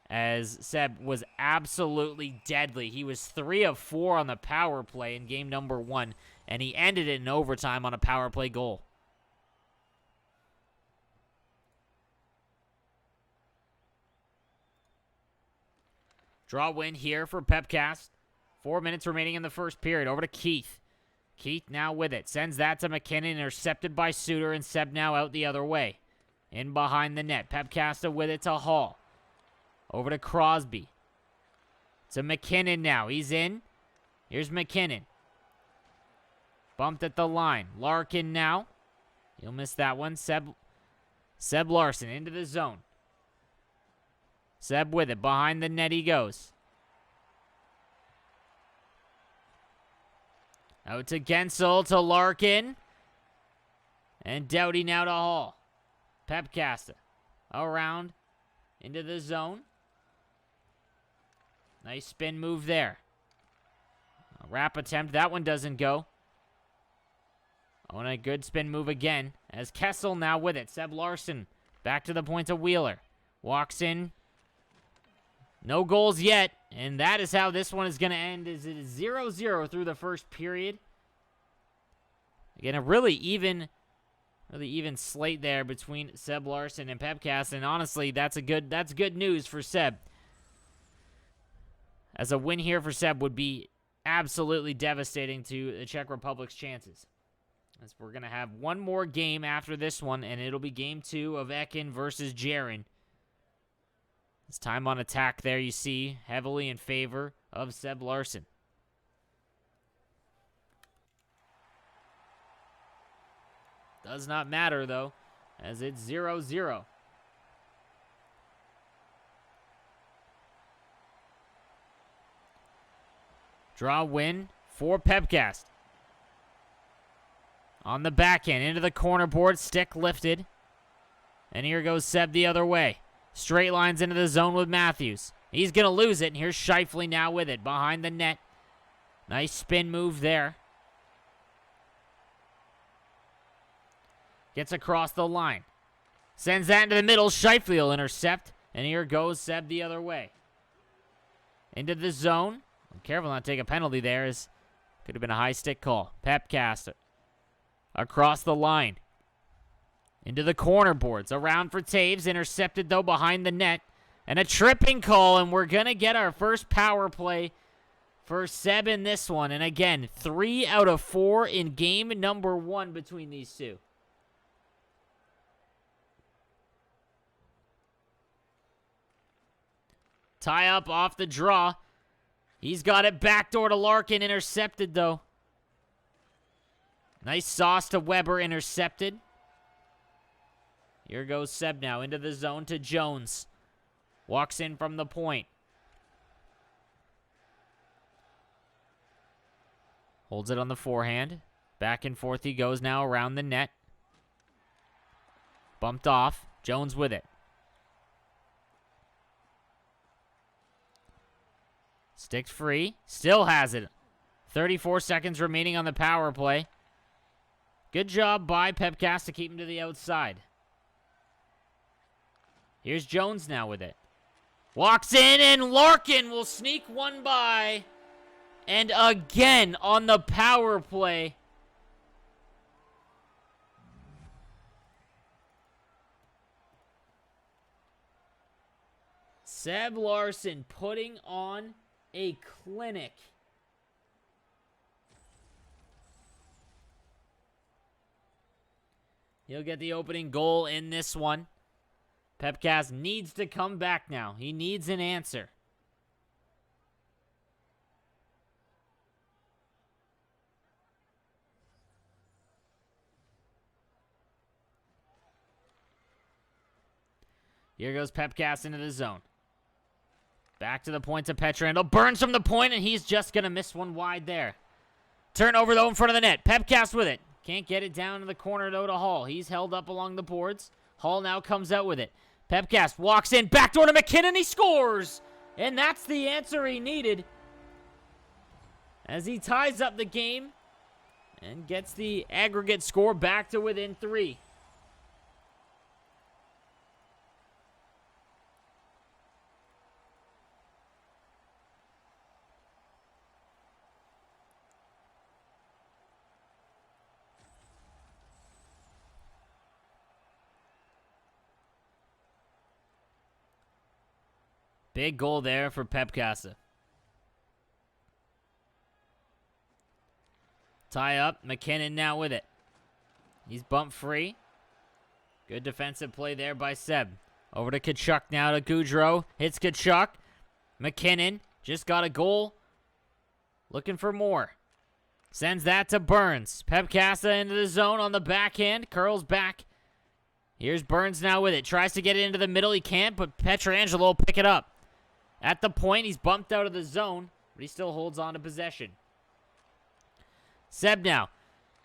as Seb was absolutely deadly. He was 3 of 4 on the power play in game number 1, and he ended it in overtime on a power play goal. Draw win here for Pepkast. 4 minutes remaining in the first period. Over to Keith. Keith now with it. Sends that to McKinnon. Intercepted by Suter, and Seb now out the other way. In behind the net. Pepkasta with it to Hall. Over to Crosby. To McKinnon now. He's in. Here's McKinnon. Bumped at the line. Larkin now. He'll miss that one. Seb Larson into the zone. Seb with it. Behind the net he goes. Out to Gensel, to Larkin. And Doughty now to Hall. Pepkasta. Around. Into the zone. Nice spin move there. A wrap attempt. That one doesn't go. Oh, and a good spin move again. As Kessel now with it. Seb Larson. Back to the point of Wheeler. Walks in. No goals yet, and that is how this one is going to end, as it is 0-0 through the first period. Again, a really even slate there between Seb Larson and Pepkast, and honestly, that's good news for Seb. As a win here for Seb would be absolutely devastating to the Czech Republic's chances. As we're going to have one more game after this one, and it'll be game 2 of Ekin versus Jaren. It's time on attack there, you see, heavily in favor of Seb Larson. Does not matter, though, as it's 0-0. Draw win for Pepcast. On the backhand, into the corner board, stick lifted. And here goes Seb the other way. Straight lines into the zone with Matthews. He's going to lose it, and here's Scheifele now with it, behind the net. Nice spin move there. Gets across the line. Sends that into the middle. Scheifele will intercept, and here goes Seb the other way. Into the zone. Careful not to take a penalty there, as could have been a high stick call. Pepcast across the line. Into the corner boards. Around for Taves. Intercepted, though, behind the net. And a tripping call, and we're going to get our first power play for Seb in this one. And again, 3 out of 4 in game number 1 between these two. Tie up off the draw. He's got it backdoor to Larkin. Intercepted, though. Nice sauce to Weber. Intercepted. Here goes Seb now into the zone to Jones. Walks in from the point. Holds it on the forehand. Back and forth he goes now around the net. Bumped off. Jones with it. Stick free. Still has it. 34 seconds remaining on the power play. Good job by Pepcast to keep him to the outside. Here's Jones now with it. Walks in, and Larkin will sneak one by. And again on the power play. Seb Larson putting on a clinic. He'll get the opening goal in this one. Pepcast needs to come back now. He needs an answer. Here goes Pepcast into the zone. Back to the point to Petrandel. Burns from the point, and he's just going to miss one wide there. Turnover, though, in front of the net. Pepcast with it. Can't get it down to the corner, though, to Hall. He's held up along the boards. Hall now comes out with it. Pepcast walks in. Backdoor to McKinnon. He scores! And that's the answer he needed. As he ties up the game and gets the aggregate score back to within 3. Big goal there for Pepcast. Tie up. McKinnon now with it. He's bumped free. Good defensive play there by Seb. Over to Tkachuk now to Goudreau. Hits Tkachuk. McKinnon just got a goal. Looking for more. Sends that to Burns. Pepcast into the zone on the backhand. Curls back. Here's Burns now with it. Tries to get it into the middle. He can't, but Pietrangelo will pick it up. At the point, he's bumped out of the zone, but he still holds on to possession. Seb now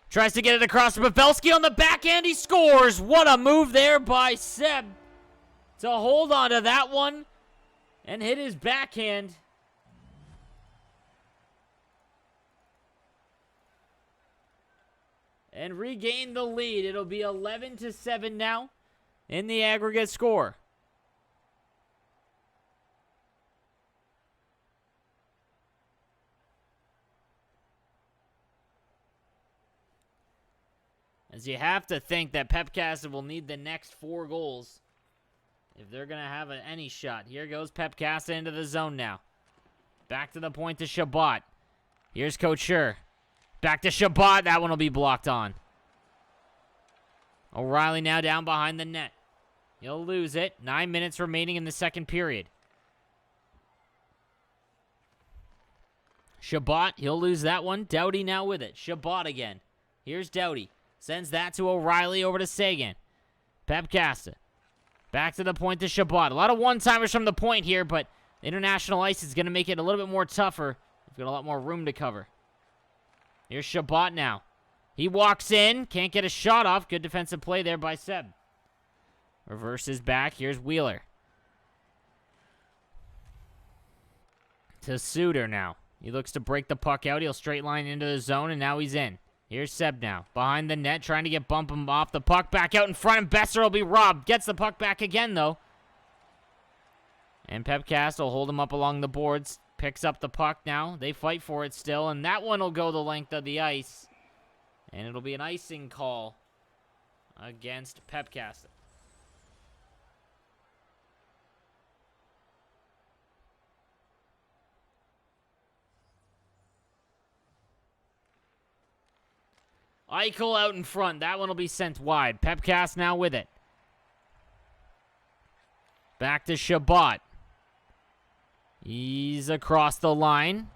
tries to get it across to Pavelski on the backhand. He scores. What a move there by Seb to hold on to that one and hit his backhand. And regain the lead. It'll be 11-7 now in the aggregate score. As you have to think that Pepcast will need the next 4 goals if they're going to have any shot. Here goes Pepcast into the zone now. Back to the point to Shabbat. Here's Couture. Back to Shabbat. That one will be blocked on. O'Reilly now down behind the net. He'll lose it. 9 minutes remaining in the second period. Shabbat, he'll lose that one. Doughty now with it. Shabbat again. Here's Doughty. Sends that to O'Reilly over to Sagan. Pepcasta. Back to the point to Shabbat. A lot of one-timers from the point here, but international ice is going to make it a little bit more tougher. We've got a lot more room to cover. Here's Shabbat now. He walks in. Can't get a shot off. Good defensive play there by Seb. Reverses back. Here's Wheeler. To Suter now. He looks to break the puck out. He'll straight line into the zone, and now he's in. Here's Seb now. Behind the net, trying to bump him off the puck. Back out in front, and Besser will be robbed. Gets the puck back again, though. And Pepcast will hold him up along the boards. Picks up the puck now. They fight for it still, and that one will go the length of the ice. And it'll be an icing call against Pepcast. Eichel out in front. That one will be sent wide. Pepcast now with it. Back to Shabbat. He's across the line.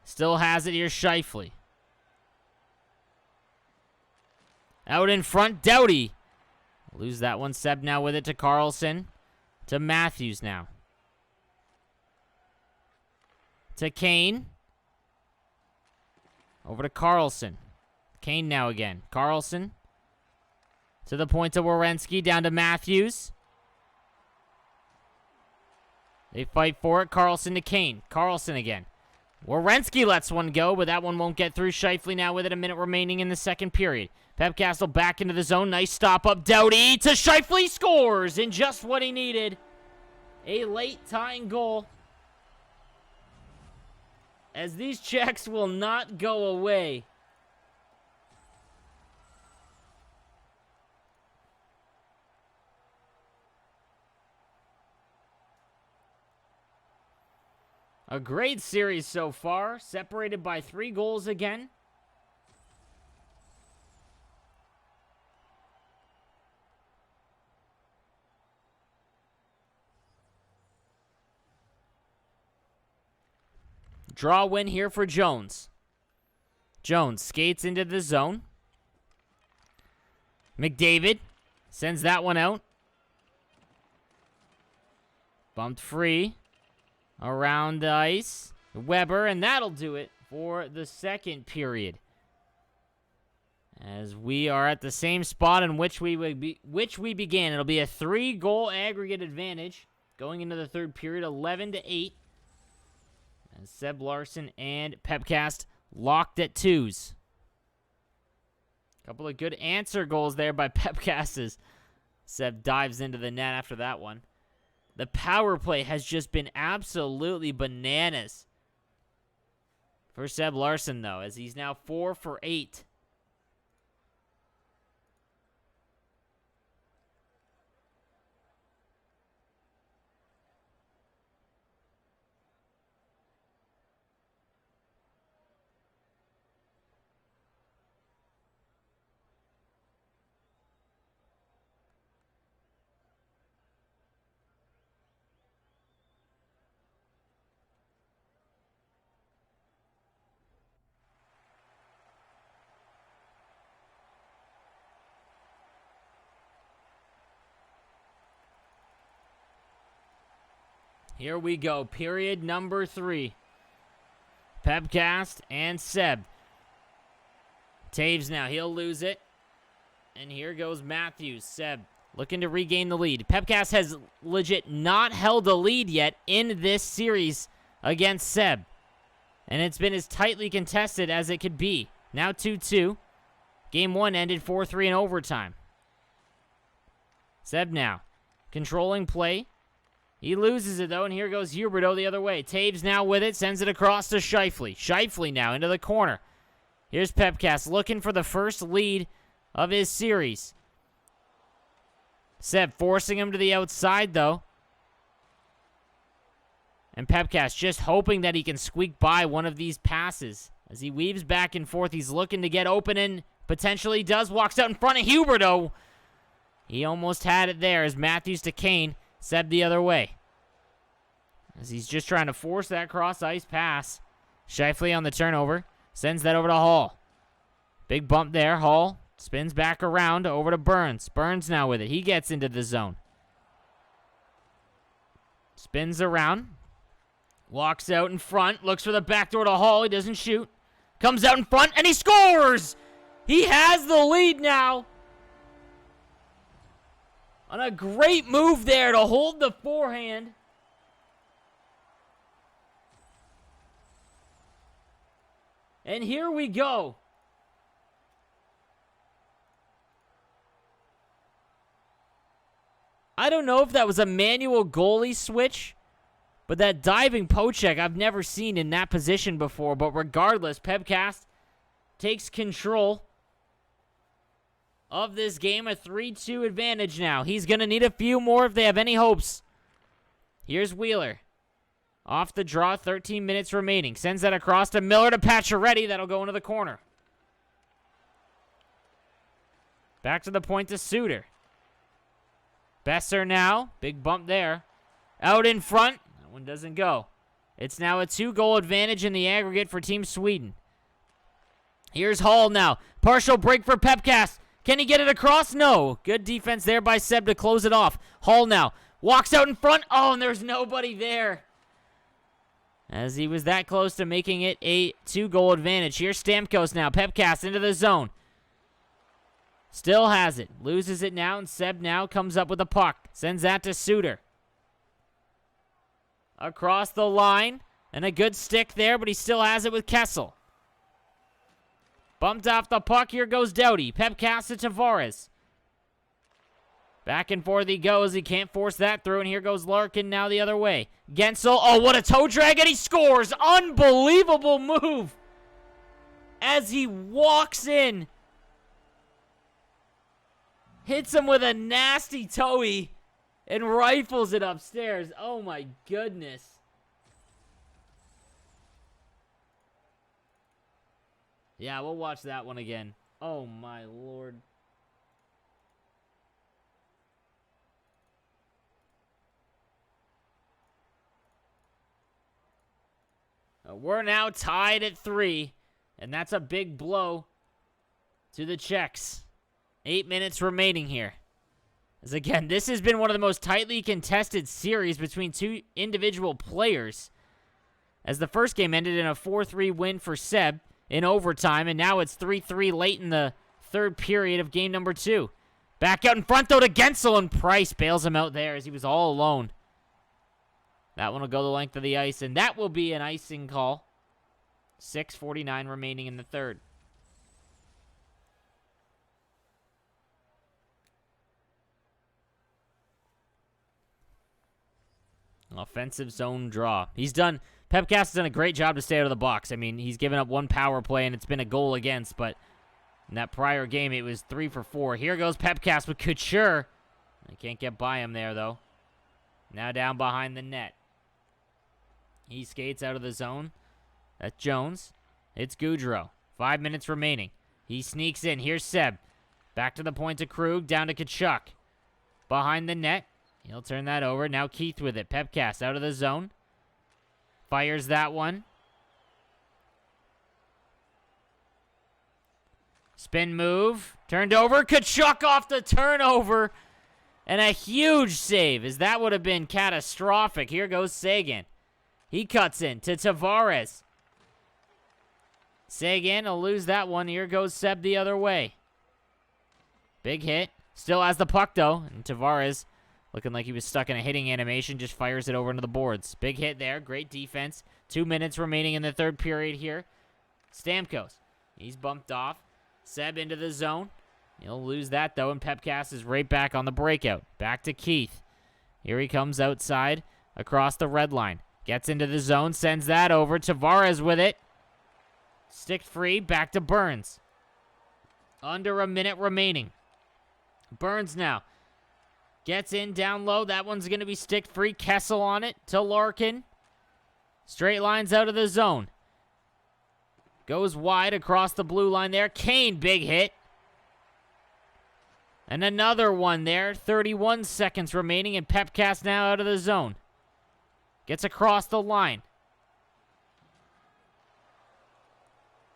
Still has it here, Scheifele. Out in front, Doughty. Lose that one. Seb now with it to Carlson. To Matthews now. To Kane. Over to Carlson. Kane now again. Carlson. To the point of Werenski. Down to Matthews. They fight for it. Carlson to Kane. Carlson again. Werenski lets one go, but that one won't get through. Scheifele now with it. A minute remaining in the second period. Pepcastle back into the zone. Nice stop up. Doughty to Scheifele. Scores in just what he needed. A late tying goal. As these Czechs will not go away. A great series so far, separated by 3 goals again. Draw win here for Jones. Jones skates into the zone. McDavid sends that one out. Bumped free. Around the ice, Weber, and that'll do it for the second period. As we are at the same spot in which we began. It'll be a 3-goal aggregate advantage going into the third period, 11-8. And Seb Larson and Pepcast locked at 2s. Couple of good answer goals there by Pepcast as Seb dives into the net after that one. The power play has just been absolutely bananas for Seb Larson, though, as he's now 4 for 8. Here we go. Period number 3. Pepcast and Seb. Taves now. He'll lose it. And here goes Matthews. Seb looking to regain the lead. Pepcast has legit not held a lead yet in this series against Seb. And it's been as tightly contested as it could be. Now 2-2. Game 1 ended 4-3 in overtime. Seb now. Controlling play. He loses it, though, and here goes Huberdeau the other way. Taves now with it, sends it across to Scheifele. Scheifele now into the corner. Here's Pepcast looking for the first lead of his series. Seb forcing him to the outside, though. And Pepcast just hoping that he can squeak by one of these passes. As he weaves back and forth, he's looking to get open, and Potentially does. Walks out in front of Huberto. He almost had it there as Matthews to Kane. Seb the other way. As he's just trying to force that cross-ice pass. Scheifele on the turnover. Sends that over to Hall. Big bump there. Hall spins back around over to Burns. Burns now with it. He gets into the zone. Spins around. Walks out in front. Looks for the back door to Hall. He doesn't shoot. Comes out in front, and he scores! He has the lead now. On a great move there to hold the forehand. And here we go. I don't know if that was a manual goalie switch, but that diving poke check I've never seen in that position before. But regardless, Pepcast takes control of this game. A 3-2 advantage now. He's going to need a few more if they have any hopes. Here's Wheeler. Off the draw, 13 minutes remaining. Sends that across to Miller to Pacioretty. That'll go into the corner. Back to the point to Suter. Besser now. Big bump there. Out in front. That one doesn't go. It's now a 2-goal advantage in the aggregate for Team Sweden. Here's Hall now. Partial break for Pepcast. Can he get it across? No. Good defense there by Seb to close it off. Hall now. Walks out in front. Oh, and there's nobody there. As he was that close to making it a 2-goal advantage. Here's Stamkos now. Pepcast into the zone. Still has it. Loses it now, and Seb now comes up with the puck. Sends that to Suter. Across the line. And a good stick there, but he still has it with Kessel. Bumped off the puck. Here goes Doughty. Pepcast to Tavares. Back and forth he goes. He can't force that through, and here goes Larkin now the other way. Gensel. Oh, what a toe drag, and he scores. Unbelievable move. As he walks in. Hits him with a nasty toey and rifles it upstairs. Oh, my goodness. Yeah, we'll watch that one again. Oh, my Lord. We're now tied at 3, and that's a big blow to the Czechs. 8 minutes remaining here. As again, this has been one of the most tightly contested series between two individual players. As the first game ended in a 4-3 win for Seb in overtime, and now it's 3-3 late in the third period of game number 2. Back out in front, though, to Gensel, and Price bails him out there as he was all alone. That one will go the length of the ice, and that will be an icing call. 6:49 remaining in the third. Offensive zone draw. Pepcast has done a great job to stay out of the box. I mean, he's given up one power play, and it's been a goal against, but in that prior game, it was 3 for 4. Here goes Pepcast with Couture. They can't get by him there, though. Now down behind the net. He skates out of the zone. That's Jones. It's Goudreau. 5 minutes remaining. He sneaks in. Here's Seb. Back to the point to Krug. Down to Kachuk. Behind the net. He'll turn that over. Now Keith with it. Pepcast out of the zone. Fires that one. Spin move. Turned over. Kachuk off the turnover. And a huge save, as that would have been catastrophic. Here goes Sagan. He cuts in to Tavares. Sagan will lose that one. Here goes Seb the other way. Big hit. Still has the puck, though. And Tavares, looking like he was stuck in a hitting animation, just fires it over into the boards. Big hit there. Great defense. 2 minutes remaining in the third period here. Stamkos. He's bumped off. Seb into the zone. He'll lose that, though, and Pepcast is right back on the breakout. Back to Keith. Here he comes outside across the red line. Gets into the zone, sends that over. Tavares with it. Stick free, back to Burns. Under a minute remaining. Burns now. Gets in down low. That one's going to be stick free. Kessel on it to Larkin. Straight lines out of the zone. Goes wide across the blue line there. Kane, big hit. And another one there. 31 seconds remaining, and Pepcast now out of the zone. Gets across the line.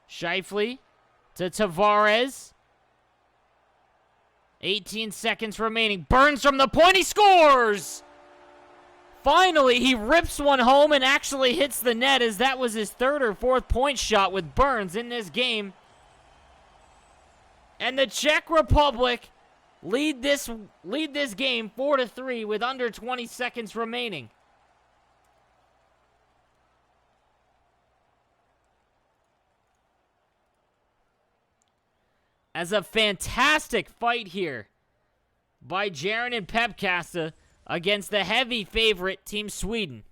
Scheifele to Tavares. 18 seconds remaining. Burns from the point. He scores! Finally, he rips one home and actually hits the net, as that was his third or fourth point shot with Burns in this game. And the Czech Republic lead this game 4-3 with under 20 seconds remaining. As a fantastic fight here by Jaron and Pepcasta against the heavy favorite, Team Sweden.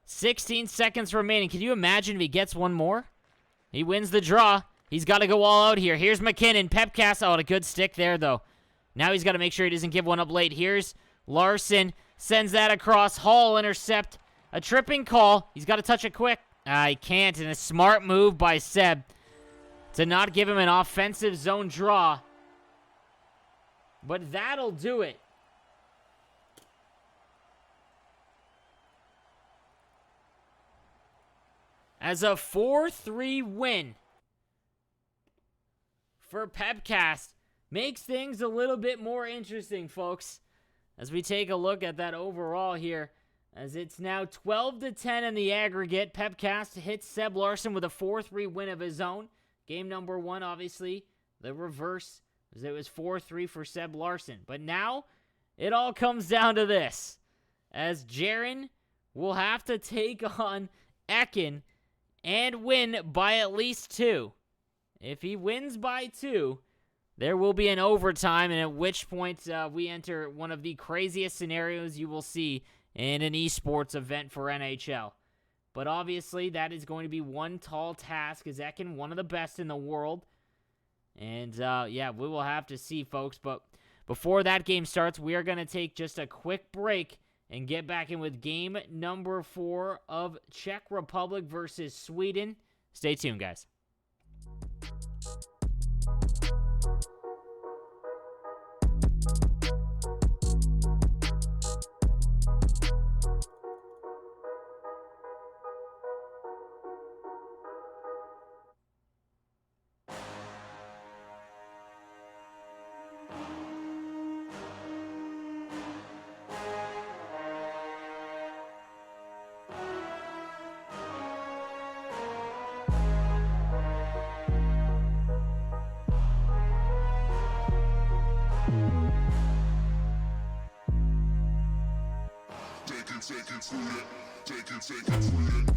16 seconds remaining. Can you imagine if he gets one more? He wins the draw. He's got to go all out here. Here's McKinnon. Pepcasta, oh, a good stick there, though. Now he's got to make sure he doesn't give one up late. Here's Larson. Sends that across. Hall intercept. A tripping call. He's got to touch it quick. He can't, and a smart move by Seb to not give him an offensive zone draw. But that'll do it. As a 4-3 win for Pepcast makes things a little bit more interesting, folks, as we take a look at that overall here, as it's now 12-10 in the aggregate. Pepcast hits Seb Larson with a 4-3 win of his own. Game number one, obviously, the reverse, as it was 4-3 for Seb Larson. But now, it all comes down to this, as Jaron will have to take on Ekin and win by at least 2. If he wins by 2, there will be an overtime, and at which point we enter one of the craziest scenarios you will see in an esports event for NHL. But obviously, that is going to be one tall task, as Ekin, one of the best in the world. And yeah, we will have to see, folks. But before that game starts, we are going to take just a quick break and get back in with game number 4 of Czech Republic versus Sweden. Stay tuned, guys. Take it, Sweden.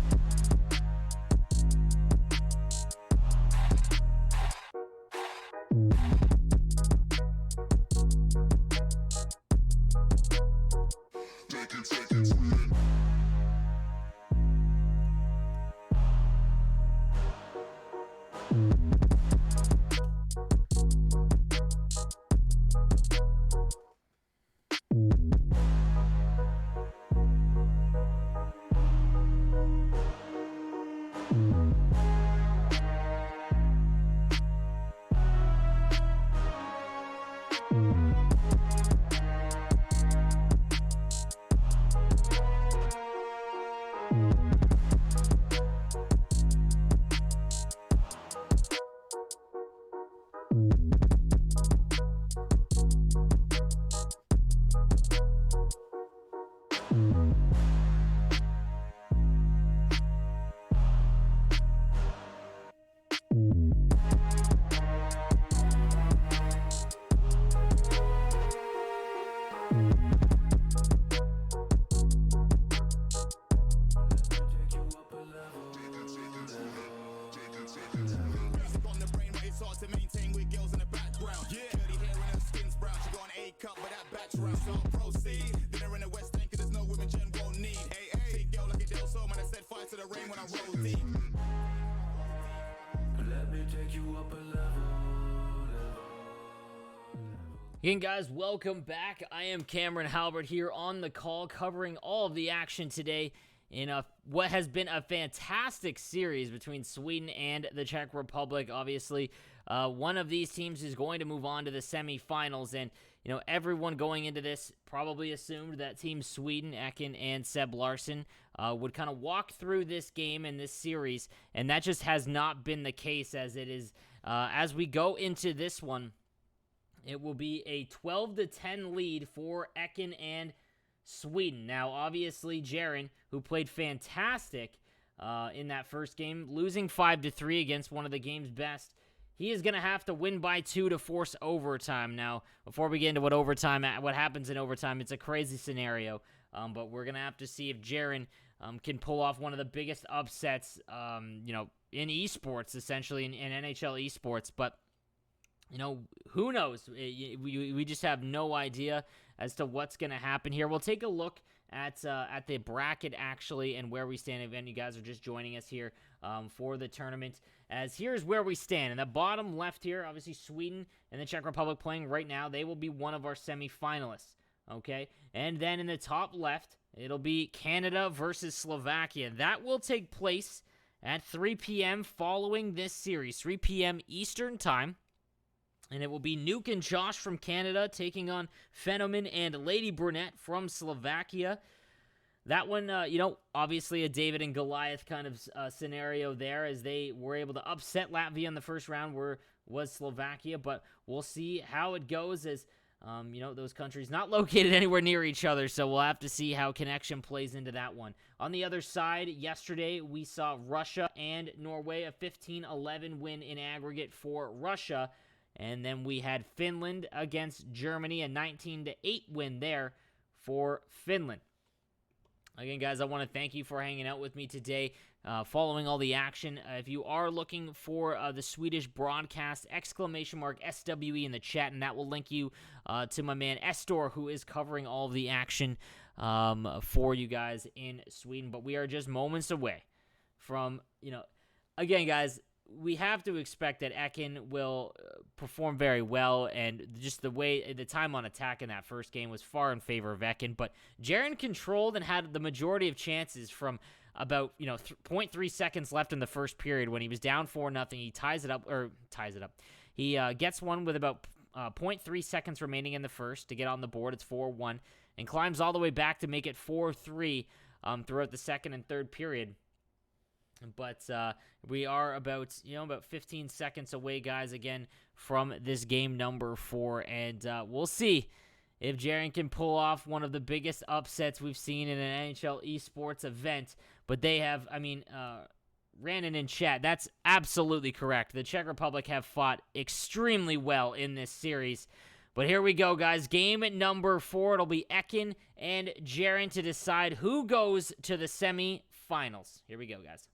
Again, guys, welcome back. I am Cameron Halbert here on the call, covering all of the action today in what has been a fantastic series between Sweden and the Czech Republic. Obviously, one of these teams is going to move on to the semifinals. And, you know, everyone going into this probably assumed that Team Sweden, Ekin and Seb Larsson, would kind of walk through this game and this series. And that just has not been the case, as it is, as we go into this one, it will be a 12-10 lead for Ekin and Sweden. Now, obviously, Jaren, who played fantastic in that first game, losing 5-3 against one of the game's best, he is going to have to win by 2 to force overtime. Now, before we get into what happens in overtime, it's a crazy scenario, but we're going to have to see if Jaren can pull off one of the biggest upsets, you know, in esports, essentially, in NHL esports. But, you know, who knows? We just have no idea as to what's going to happen here. We'll take a look at the bracket, actually, and where we stand. If any of you guys are just joining us here for the tournament, as here's where we stand. In the bottom left here, obviously Sweden and the Czech Republic playing right now. They will be one of our semifinalists, okay? And then in the top left, it'll be Canada versus Slovakia. That will take place at 3 p.m. following this series, 3 p.m. Eastern Time. And it will be Nuke and Josh from Canada taking on Fenomen and Lady Brunette from Slovakia. That one, you know, obviously a David and Goliath kind of scenario there, as they were able to upset Latvia in the first round, was Slovakia. But we'll see how it goes, as, you know, those countries not located anywhere near each other. So we'll have to see how connection plays into that one. On the other side, yesterday we saw Russia and Norway, a 15-11 win in aggregate for Russia. And then we had Finland against Germany, a 19-8 win there for Finland. Again, guys, I want to thank you for hanging out with me today, following all the action. If you are looking for the Swedish broadcast, !SWE in the chat, and that will link you to my man Estor, who is covering all of the action for you guys in Sweden. But we are just moments away from, you know, again, guys, we have to expect that Ekin will perform very well, and just the time on attack in that first game was far in favor of Ekin. But Jaren controlled and had the majority of chances from about, you know, 0.3 seconds left in the first period when he was down 4-0. He ties it up. He gets one with about 0.3 seconds remaining in the first to get on the board. It's 4-1, and climbs all the way back to make it 4-3 throughout the second and third period. But we are about 15 seconds away, guys, again, from this game number 4. And we'll see if Jaren can pull off one of the biggest upsets we've seen in an NHL esports event. But they have, Randon in chat, that's absolutely correct. The Czech Republic have fought extremely well in this series. But here we go, guys. Game number 4. It'll be Ekin and Jaren to decide who goes to the semifinals. Here we go, guys.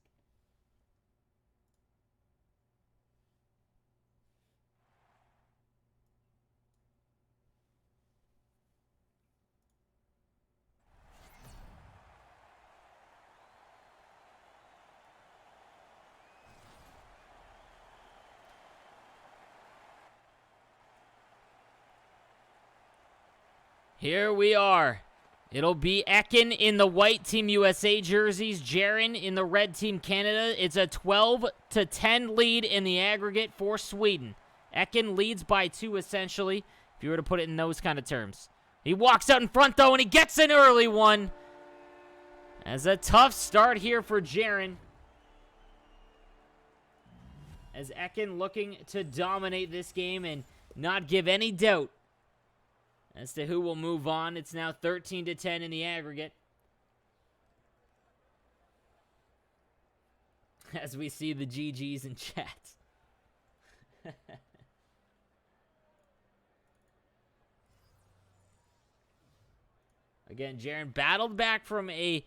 Here we are. It'll be Ekin in the white Team USA jerseys, Jaren in the red Team Canada. It's a 12-10 lead in the aggregate for Sweden. Ekin leads by 2, essentially, if you were to put it in those kind of terms. He walks out in front, though, and he gets an early one. As a tough start here for Jaren, as Ekin looking to dominate this game and not give any doubt as to who will move on. It's now 13-10 in the aggregate, as we see the GGs in chat. Again, Jaren battled back from a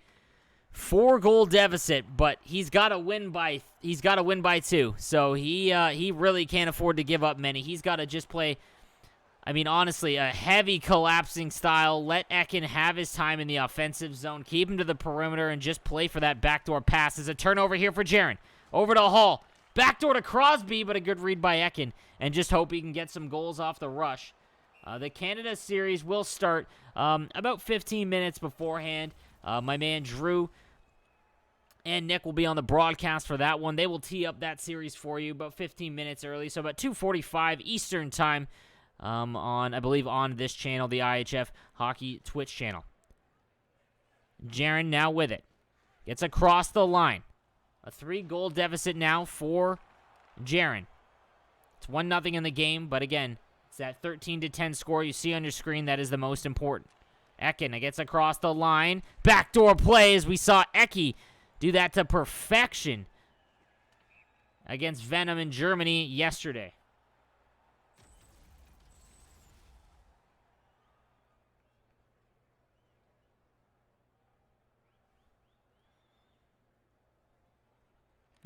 4-goal deficit, but he's got to win by 2. So he really can't afford to give up many. He's got to just play, honestly, a heavy collapsing style. Let Ekin have his time in the offensive zone. Keep him to the perimeter and just play for that backdoor pass. There's a turnover here for Jaren. Over to Hall. Backdoor to Crosby, but a good read by Ekin. And just hope he can get some goals off the rush. The Canada series will start about 15 minutes beforehand. My man Drew and Nick will be on the broadcast for that one. They will tee up that series for you about 15 minutes early, so about 2:45 Eastern time on, I believe, on this channel, the IIHF Hockey Twitch channel. Jaron now with it. Gets across the line. A 3-goal deficit now for Jaron. It's 1-0 in the game, but again, it's that 13-10 score you see on your screen that is the most important. Ekin gets across the line. Backdoor play, as we saw Eki do that to perfection against Venom in Germany yesterday.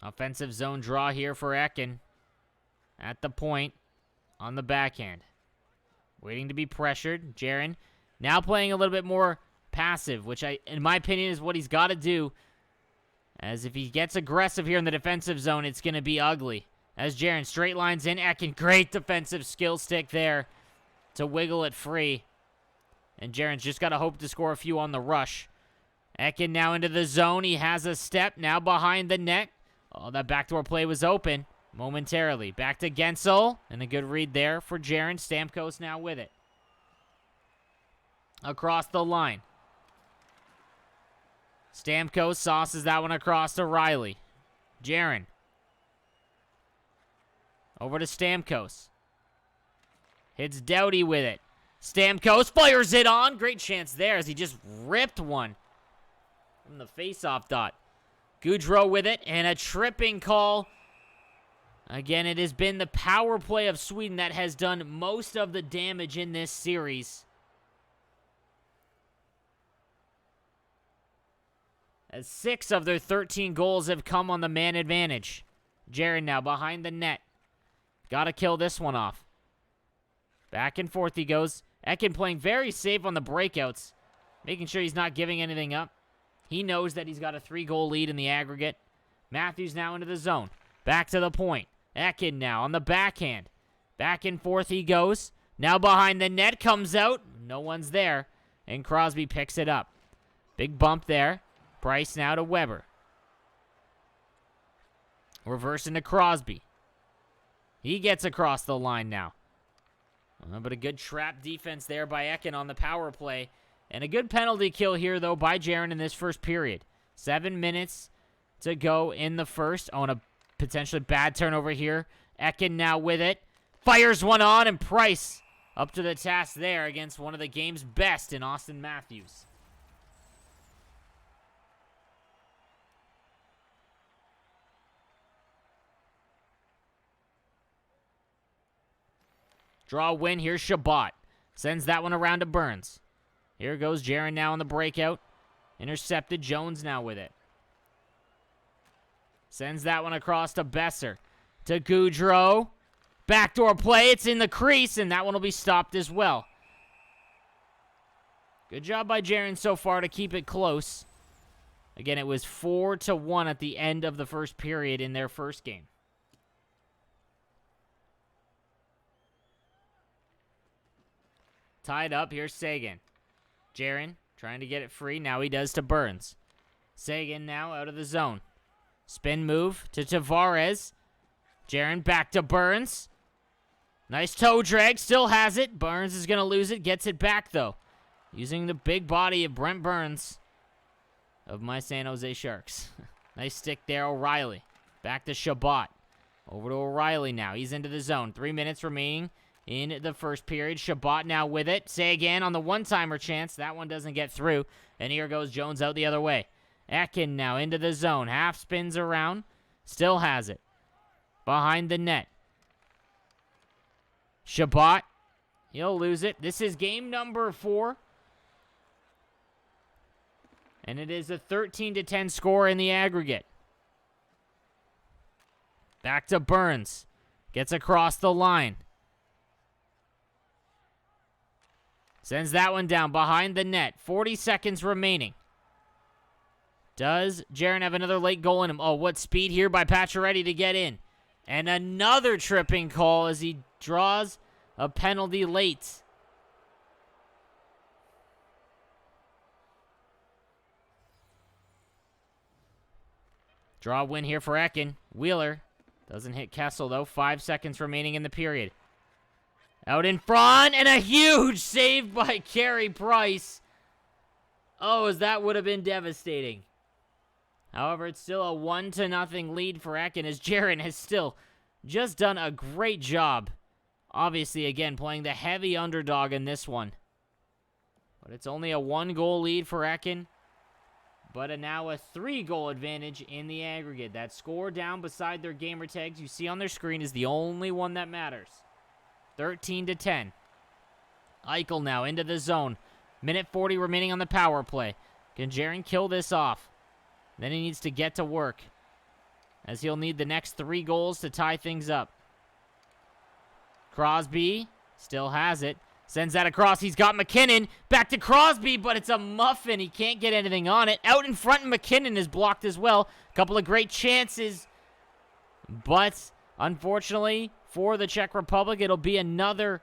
Offensive zone draw here for Ekin at the point on the backhand. Waiting to be pressured. Jaron now playing a little bit more passive, which in my opinion is what he's got to do. As if he gets aggressive here in the defensive zone, it's going to be ugly. As Jaron straight lines in, Ekin, great defensive skill stick there to wiggle it free. And Jaron's just got to hope to score a few on the rush. Ekin now into the zone. He has a step now behind the net. Oh, that backdoor play was open momentarily. Back to Gensel, and a good read there for Jaron. Stamkos now with it. Across the line. Stamkos sauces that one across to Riley. Jaron. Over to Stamkos. Hits Doughty with it. Stamkos fires it on. Great chance there as he just ripped one from the face-off dot. Gaudreau with it, and a tripping call. Again, it has been the power play of Sweden that has done most of the damage in this series. As 6 of their 13 goals have come on the man advantage. Jaron now behind the net. Got to kill this one off. Back and forth he goes. Ekin playing very safe on the breakouts. Making sure he's not giving anything up. He knows that he's got a 3-goal lead in the aggregate. Matthews now into the zone. Back to the point. Ekin now on the backhand. Back and forth he goes. Now behind the net, comes out. No one's there. And Crosby picks it up. Big bump there. Price now to Weber. Reversing to Crosby. He gets across the line now. But a good trap defense there by Ekin on the power play. And a good penalty kill here, though, by Jaron in this first period. 7 minutes to go in the first. On a potentially bad turnover here. Ekin now with it. Fires one on, and Price up to the task there against one of the game's best in Austin Matthews. Draw a win. Here's Shabbat. Sends that one around to Burns. Here goes Jaron now on the breakout. Intercepted. Jones now with it. Sends that one across to Besser. To Gaudreau. Backdoor play. It's in the crease, and that one will be stopped as well. Good job by Jaron so far to keep it close. Again, it was 4-1 at the end of the first period in their first game. Tied up. Here's Sagan. Jaron trying to get it free. Now he does to Burns. Sagan now out of the zone. Spin move to Tavares. Jaron back to Burns. Nice toe drag. Still has it. Burns is going to lose it. Gets it back, though. Using the big body of Brent Burns of my San Jose Sharks. Nice stick there, O'Reilly. Back to Shabbat. Over to O'Reilly now. He's into the zone. 3 minutes remaining in the first period. Shabbat now with it. Sagan on the one-timer chance. That one doesn't get through. And here goes Jones out the other way. Ekin now into the zone. Half spins around. Still has it. Behind the net. Shabbat. He'll lose it. This is game number 4. And it is a 13-10 score in the aggregate. Back to Burns. Gets across the line. Sends that one down behind the net. 40 seconds remaining. Does Jaron have another late goal in him? Oh, what speed here by Pacioretty to get in. And another tripping call as he draws a penalty late. Draw win here for Ekin. Wheeler doesn't hit Kessel, though. 5 seconds remaining in the period. Out in front, and a huge save by Carey Price. Oh, as that would have been devastating. However, it's still a 1-0 lead for Ekin, as Jaron has still just done a great job. Obviously, again, playing the heavy underdog in this one. But it's only a 1-goal lead for Ekin. But now a 3-goal advantage in the aggregate. That score down beside their gamer tags you see on their screen is the only one that matters. 13-10. Eichel now into the zone. Minute 40 remaining on the power play. Can Jaron kill this off? Then he needs to get to work, as he'll need the next 3 goals to tie things up. Crosby still has it. Sends that across. He's got McKinnon. Back to Crosby, but it's a muffin. He can't get anything on it. Out in front, McKinnon is blocked as well. A couple of great chances. But, unfortunately, for the Czech Republic, it'll be another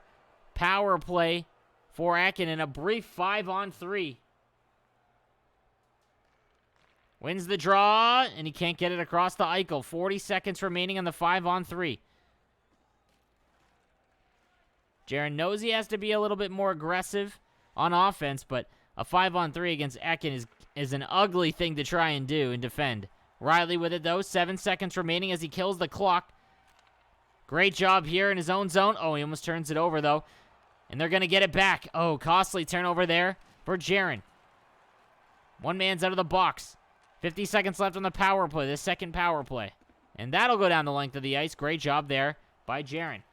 power play for Ekin in a brief 5-on-3. Wins the draw, and he can't get it across to Eichel. 40 seconds remaining on the 5-on-3. Jaron knows he has to be a little bit more aggressive on offense, but a 5-on-3 against Ekin is an ugly thing to try and do and defend. Riley with it, though. 7 seconds remaining as he kills the clock. Great job here in his own zone. Oh, he almost turns it over, though. And they're going to get it back. Oh, costly turnover there for Jaron. One man's out of the box. 50 seconds left on the power play, the second power play. And that'll go down the length of the ice. Great job there by Jaron.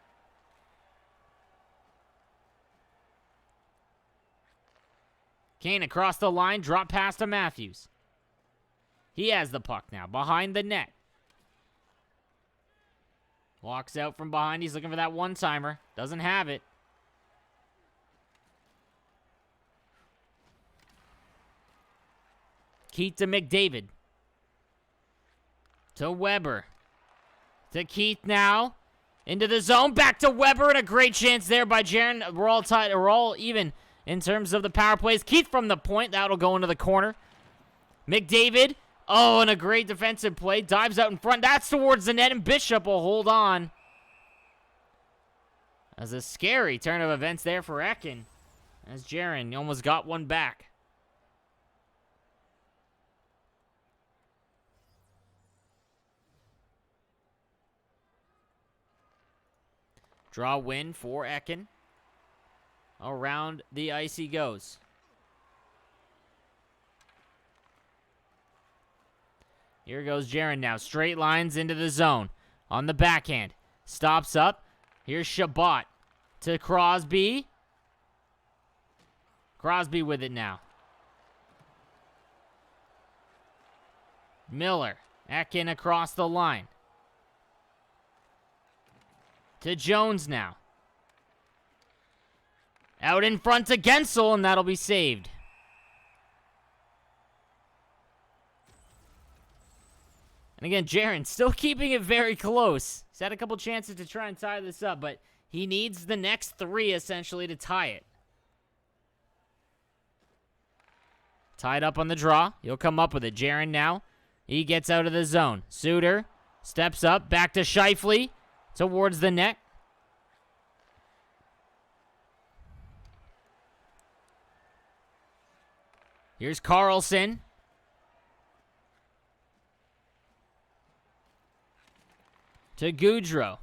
Kane across the line, drop pass to Matthews. He has the puck now, behind the net. Walks out from behind, he's looking for that one-timer. Doesn't have it. Keith to McDavid. To Weber. To Keith now. Into the zone, back to Weber, and a great chance there by Jaron. We're all tied, we're all even in terms of the power plays. Keith from the point. That'll go into the corner. McDavid. Oh, and a great defensive play. Dives out in front. That's towards the net, and Bishop will hold on. That's a scary turn of events there for Ekin, as Jaron almost got one back. Draw win for Ekin. Around the ice he goes. Here goes Jaron now. Straight lines into the zone. On the backhand. Stops up. Here's Shabbat to Crosby. Crosby with it now. Miller. Ekin across the line. To Jones now. Out in front to Gensel, and that'll be saved. And again, Jaron still keeping it very close. He's had a couple chances to try and tie this up, but he needs the next 3, essentially, to tie it. Tied up on the draw. He'll come up with it. Jaron now. He gets out of the zone. Suter steps up. Back to Scheifele. Towards the net. Here's Carlson. To Goudreau.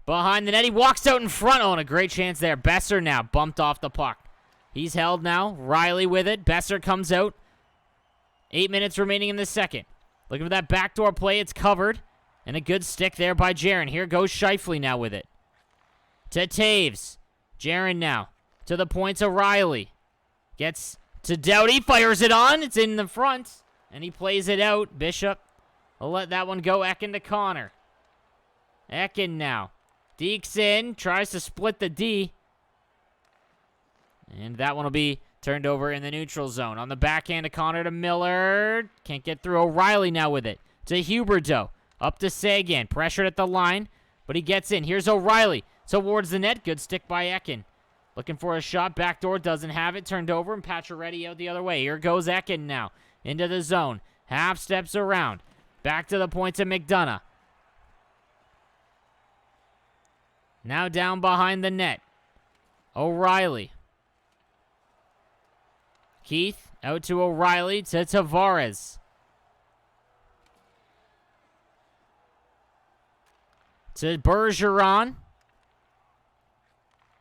Behind the net. He walks out in front. Oh, and a great chance there. Besser now bumped off the puck. He's held now. Riley with it. Besser comes out. 8 minutes remaining in the second. Looking for that backdoor play. It's covered. And a good stick there by Jaron. Here goes Scheifele now with it. To Taves. Jaron now. To the point to Riley. Gets to Doughty. Fires it on. It's in the front. And he plays it out. Bishop will let that one go. Ekin to Connor. Ekin now. Deeks in. Tries to split the D. And that one will be turned over in the neutral zone. On the backhand to Connor to Miller. Can't get through. O'Reilly now with it. To Huberdeau. Up to Sagan. Pressured at the line. But he gets in. Here's O'Reilly. Towards the net. Good stick by Ekin. Looking for a shot. Backdoor. Doesn't have it. Turned over. And Pacioretty out the other way. Here goes Ekin now. Into the zone. Half steps around. Back to the point to McDonough. Now down behind the net. O'Reilly. Keith out to O'Reilly to Tavares. To Bergeron.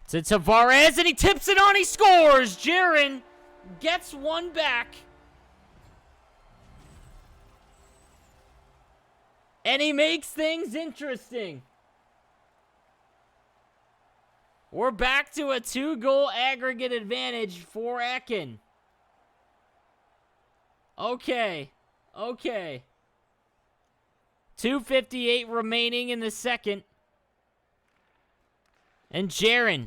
To Tavares, and he tips it on, he scores! Jaron gets one back. And he makes things interesting. We're back to a 2-goal aggregate advantage for Ekin. Okay. 2:58 remaining in the second. And Jaron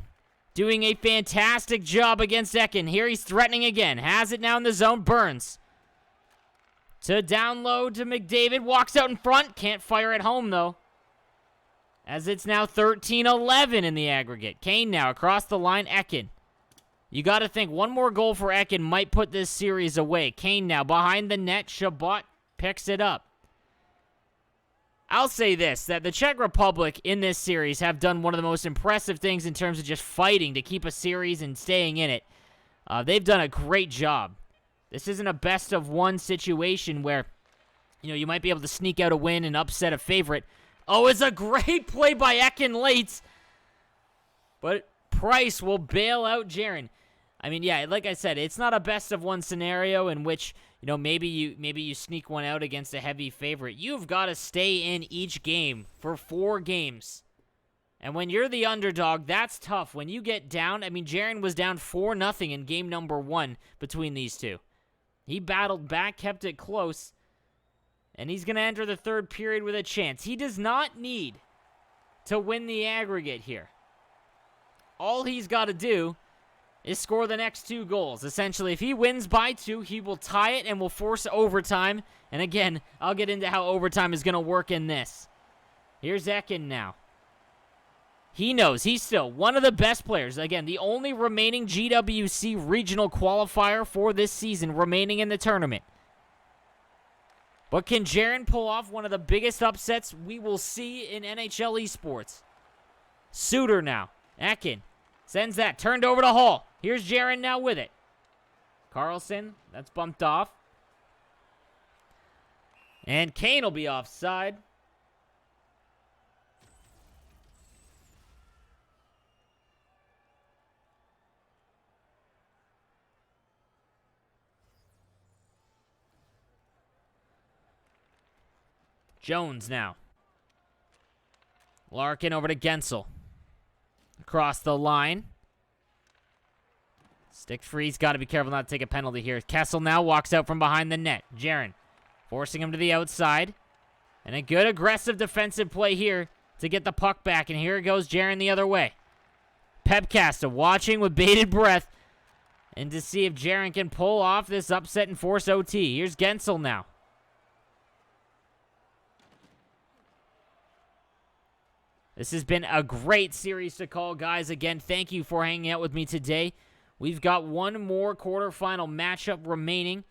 doing a fantastic job against Ekin. Here he's threatening again. Has it now in the zone. Burns. To down low to McDavid. Walks out in front. Can't fire it home, though. As it's now 13-11 in the aggregate. Kane now across the line. Ekin. You got to think one more goal for Ekin might put this series away. Kane now behind the net. Chabot picks it up. I'll say this, that the Czech Republic in this series have done one of the most impressive things in terms of just fighting to keep a series and staying in it. They've done a great job. This isn't a best-of-one situation where, you might be able to sneak out a win and upset a favorite. Oh, it's a great play by Ekin late. But Price will bail out Jaron. I mean, yeah, like I said, it's not a best-of-one scenario in which, maybe you sneak one out against a heavy favorite. You've got to stay in each game for 4 games. And when you're the underdog, that's tough. When you get down, Jaron was down 4-0 in game number 1 between these two. He battled back, kept it close, and he's going to enter the third period with a chance. He does not need to win the aggregate here. All he's got to do is score the next 2 goals. Essentially, if he wins by 2, he will tie it and will force overtime. And again, I'll get into how overtime is going to work in this. Here's Ekin now. He knows he's still one of the best players. Again, the only remaining GWC regional qualifier for this season remaining in the tournament. But can Jaron pull off one of the biggest upsets we will see in NHL esports? Suter now. Ekin sends that. Turned over to Hall. Here's Jaron now with it. Carlson, that's bumped off. And Kane will be offside. Jones now. Larkin over to Gensel. Across the line. Stick free's got to be careful not to take a penalty here. Kessel now walks out from behind the net. Jaron forcing him to the outside. And a good aggressive defensive play here to get the puck back. And here goes Jaron the other way. Pepcasta watching with bated breath. And to see if Jaron can pull off this upset and force OT. Here's Gensel now. This has been a great series to call, guys. Again, thank you for hanging out with me today. We've got one more quarterfinal matchup remaining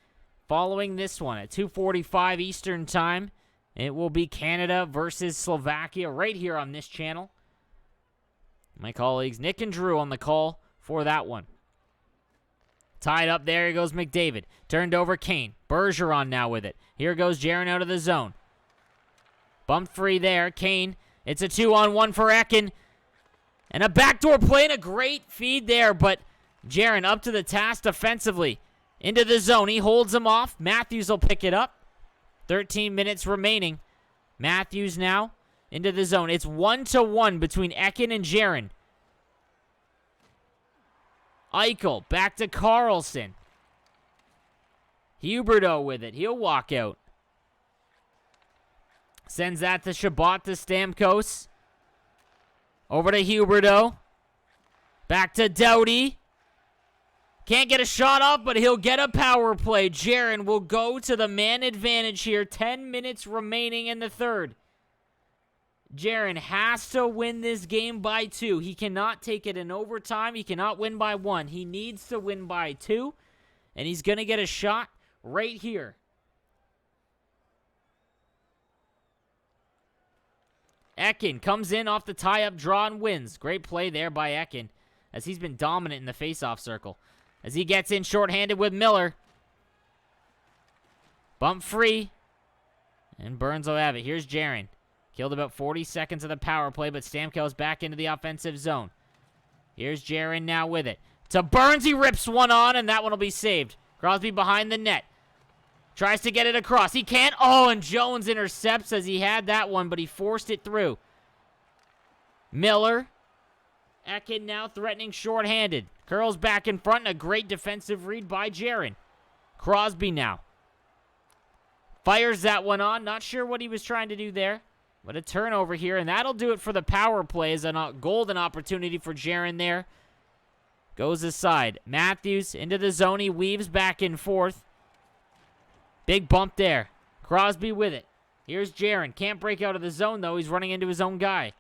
following this one at 2:45 Eastern Time. It will be Canada versus Slovakia right here on this channel. My colleagues Nick and Drew on the call for that one. Tied up there goes McDavid. Turned over Kane. Bergeron now with it. Here goes Jaron out of the zone. Bumped free there. Kane. It's a 2-on-1 for Ekin. And a backdoor play and a great feed there. But Jaron up to the task defensively. Into the zone. He holds him off. Matthews will pick it up. 13 minutes remaining. Matthews now into the zone. It's 1-1 between Ekin and Jaron. Eichel back to Carlson. Huberdeau with it. He'll walk out. Sends that to Chabot to Stamkos. Over to Huberdeau. Back to Doughty. Can't get a shot off, but he'll get a power play. Jaron will go to the man advantage here. 10 minutes remaining in the third. Jaron has to win this game by 2. He cannot take it in overtime. He cannot win by 1. He needs to win by 2. And he's going to get a shot right here. Ekin comes in off the tie-up draw and wins. Great play there by Ekin, as he's been dominant in the face-off circle. As he gets in shorthanded with Miller. Bump free. And Burns will have it. Here's Jaron. Killed about 40 seconds of the power play, but Stamkos back into the offensive zone. Here's Jaron now with it. To Burns, he rips one on, and that one will be saved. Crosby behind the net. Tries to get it across. He can't. Oh, and Jones intercepts as he had that one, but he forced it through. Miller. Ekin now threatening shorthanded. Curls back in front, and a great defensive read by Jaron. Crosby now. Fires that one on. Not sure what he was trying to do there. But a turnover here, and that'll do it for the power play as a golden opportunity for Jaron there. Goes aside. Matthews into the zone. He weaves back and forth. Big bump there. Crosby with it. Here's Jaron. Can't break out of the zone, though. He's running into his own guy.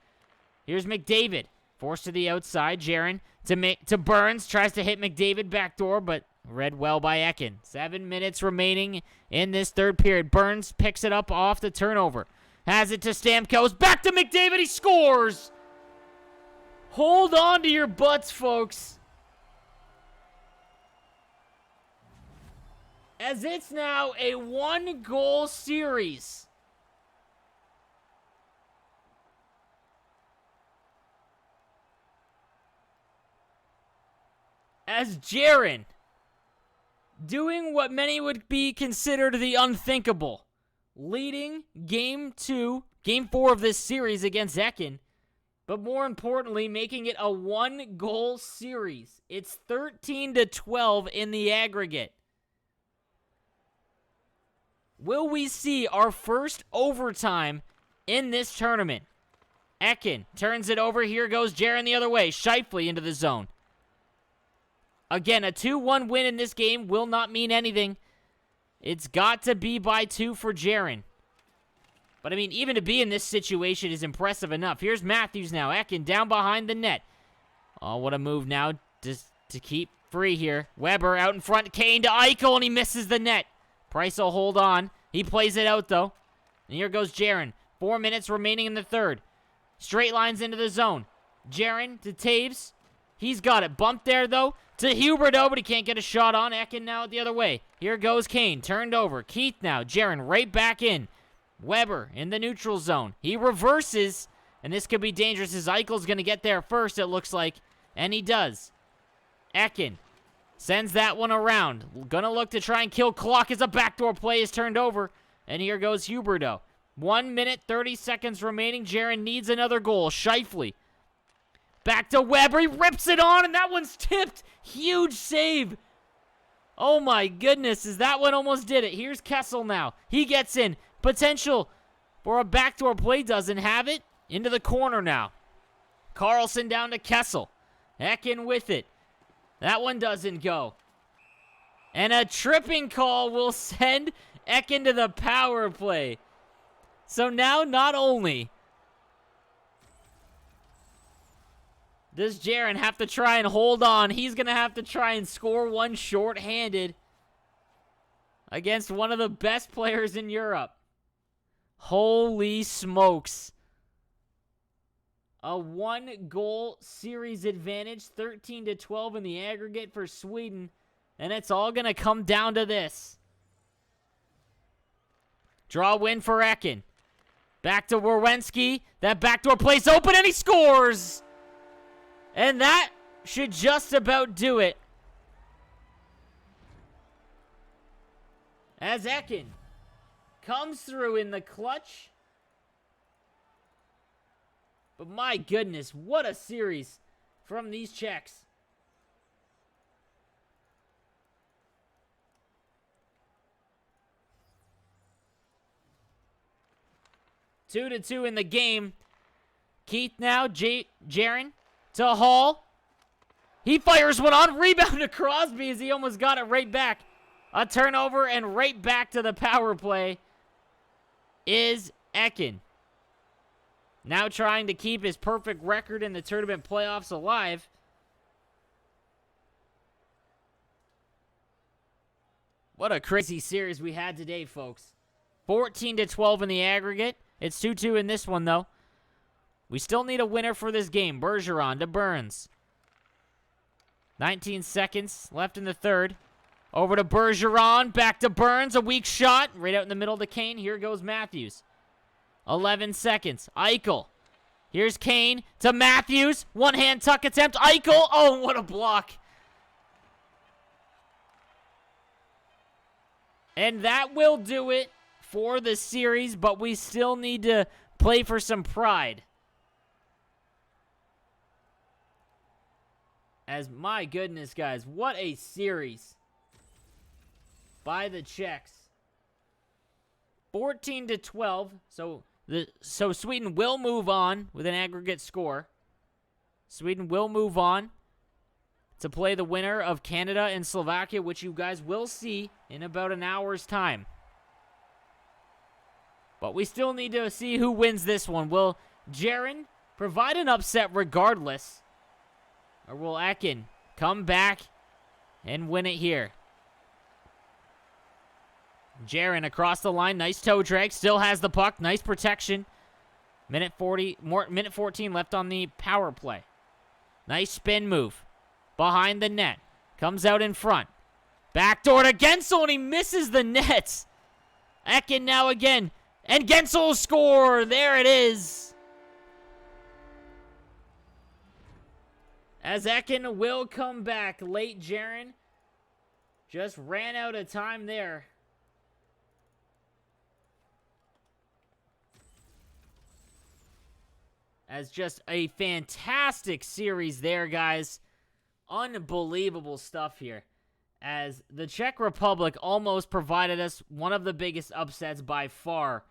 Here's McDavid. Forced to the outside. Jaron to Burns. Tries to hit McDavid backdoor, but read well by Ekin. 7 minutes remaining in this third period. Burns picks it up off the turnover. Has it to Stamkos. Back to McDavid. He scores. Hold on to your butts, folks. As it's now a 1-goal series. As Jaron, doing what many would be considered the unthinkable, leading Game 4 of this series against Ekin, but more importantly, making it a 1-goal series. It's 13-12 in the aggregate. Will we see our first overtime in this tournament? Ekin turns it over. Here goes Jaron the other way. Scheifele into the zone. Again, a 2-1 win in this game will not mean anything. It's got to be by 2 for Jaron. But, I mean, even to be in this situation is impressive enough. Here's Matthews now. Ekin down behind the net. Oh, what a move now to keep free here. Weber out in front. Kane to Eichel, and he misses the net. Price will hold on. He plays it out, though. And here goes Jaron. 4 minutes remaining in the third. Straight lines into the zone. Jaron to Taves. He's got it. Bumped there, though. To Huberdeau, but he can't get a shot on. Ekin now the other way. Here goes Kane. Turned over. Keith now. Jaron right back in. Weber in the neutral zone. He reverses, and this could be dangerous as Eichel's going to get there first, it looks like. And he does. Ekin sends that one around. Gonna look to try and kill clock as a backdoor play is turned over. And here goes Huberdeau. 1 minute, 30 seconds remaining. Jaron needs another goal. Scheifele. Back to Weber. He rips it on, and that one's tipped. Huge save. Oh my goodness, as that one almost did it. Here's Kessel now. He gets in. Potential for a backdoor play, doesn't have it. Into the corner now. Carlson down to Kessel. Ekin with it. That one doesn't go. And a tripping call will send Ekin to the power play. So now not only does Jaron have to try and hold on, he's going to have to try and score one shorthanded against one of the best players in Europe. Holy smokes. A 1-goal series advantage, 13-12 in the aggregate for Sweden. And it's all going to come down to this. Draw win for Ekin. Back to Werenski. That backdoor play's open and he scores! And that should just about do it. As Ekin comes through in the clutch. But my goodness, what a series from these Czechs. Two to two in the game. Keith now, Jaron to Hall. He fires one on. Rebound to Crosby as he almost got it right back. A turnover and right back to the power play is Ekin. Now trying to keep his perfect record in the tournament playoffs alive. What a crazy series we had today, folks. 14-12 in the aggregate. It's 2-2 in this one, though. We still need a winner for this game. Bergeron to Burns. 19 seconds left in the third. Over to Bergeron. Back to Burns. A weak shot. Right out in the middle to Kane. Here goes Matthews. 11 seconds. Eichel. Here's Kane to Matthews. One-hand tuck attempt. Eichel. Oh, what a block. And that will do it for the series, but we still need to play for some pride. As, my goodness, guys, what a series by the Czechs. 14-12. So Sweden will move on with an aggregate score. Sweden will move on to play the winner of Canada and Slovakia, which you guys will see in about an hour's time. But we still need to see who wins this one. Will Jaren provide an upset regardless? Or will Ekin come back and win it here? Jaren across the line. Nice toe drag. Still has the puck. Nice protection. Minute 14 left on the power play. Nice spin move. Behind the net. Comes out in front. Backdoor to Gensel, and he misses the net. Ekin now again. And Gensel will score. There it is. As Ekin will come back late, Jaren just ran out of time there. As just a fantastic series there, guys. Unbelievable stuff here. As the Czech Republic almost provided us one of the biggest upsets by far.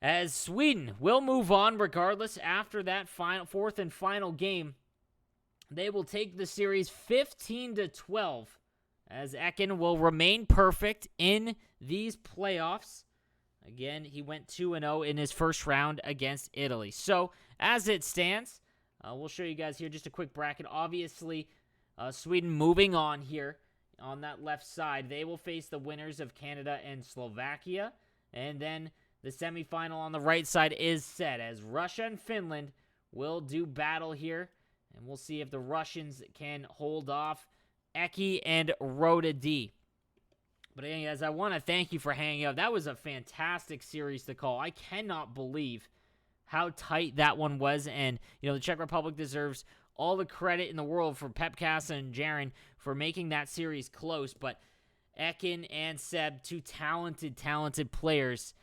As Sweden will move on regardless after that fourth and final game. They will take the series 15-12. As Ekin will remain perfect in these playoffs. Again, he went 2-0 in his first round against Italy. So, as it stands, we'll show you guys here just a quick bracket. Obviously, Sweden moving on here on that left side. They will face the winners of Canada and Slovakia. And then the semifinal on the right side is set as Russia and Finland will do battle here. And we'll see if the Russians can hold off Eki and Rhoda D. But anyways, I want to thank you for hanging out. That was a fantastic series to call. I cannot believe how tight that one was. And, the Czech Republic deserves all the credit in the world for Pepcast and Jaren for making that series close. But Ekin and Seb, two talented players,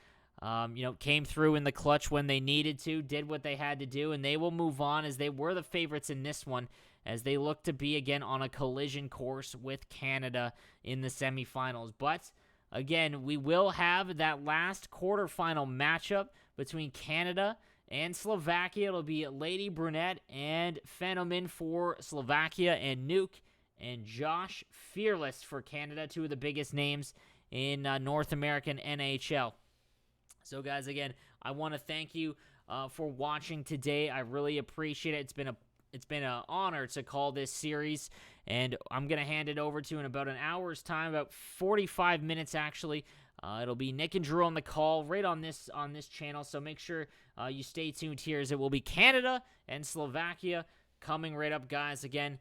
came through in the clutch when they needed to, did what they had to do, and they will move on as they were the favorites in this one, as they look to be, again, on a collision course with Canada in the semifinals. But, again, we will have that last quarterfinal matchup between Canada and Slovakia. It'll be Lady Brunette and Fenomen for Slovakia, and Nuke and Josh Fearless for Canada, two of the biggest names in North American NHL. So, guys, again, I want to thank you for watching today. I really appreciate it. It's been an honor to call this series, and I'm going to hand it over to in about an hour's time, about 45 minutes actually. It'll be Nick and Drew on the call right on this channel, so make sure you stay tuned here as it will be Canada and Slovakia coming right up, guys. Again,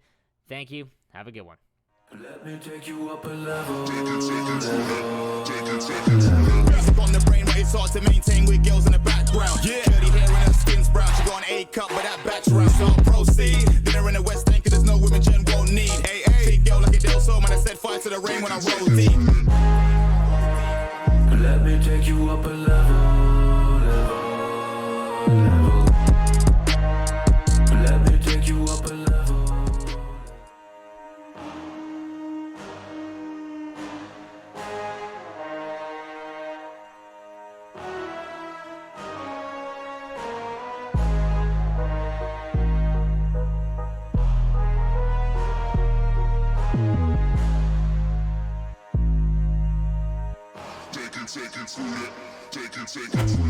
thank you. Have a good one. Let me take you up a level. On the brain, but it's hard to maintain with girls in the background. Yeah, curly hair and her skin's brown. She got an A cup, but that batch round. So I'll proceed. Dinner in the West End, cause there's no women Jen won't need. Hey, treat girl like a Del Sol, man. I said fire to the rain when I roll deep. Let me take you up a level. Let me take you up a level. Take it to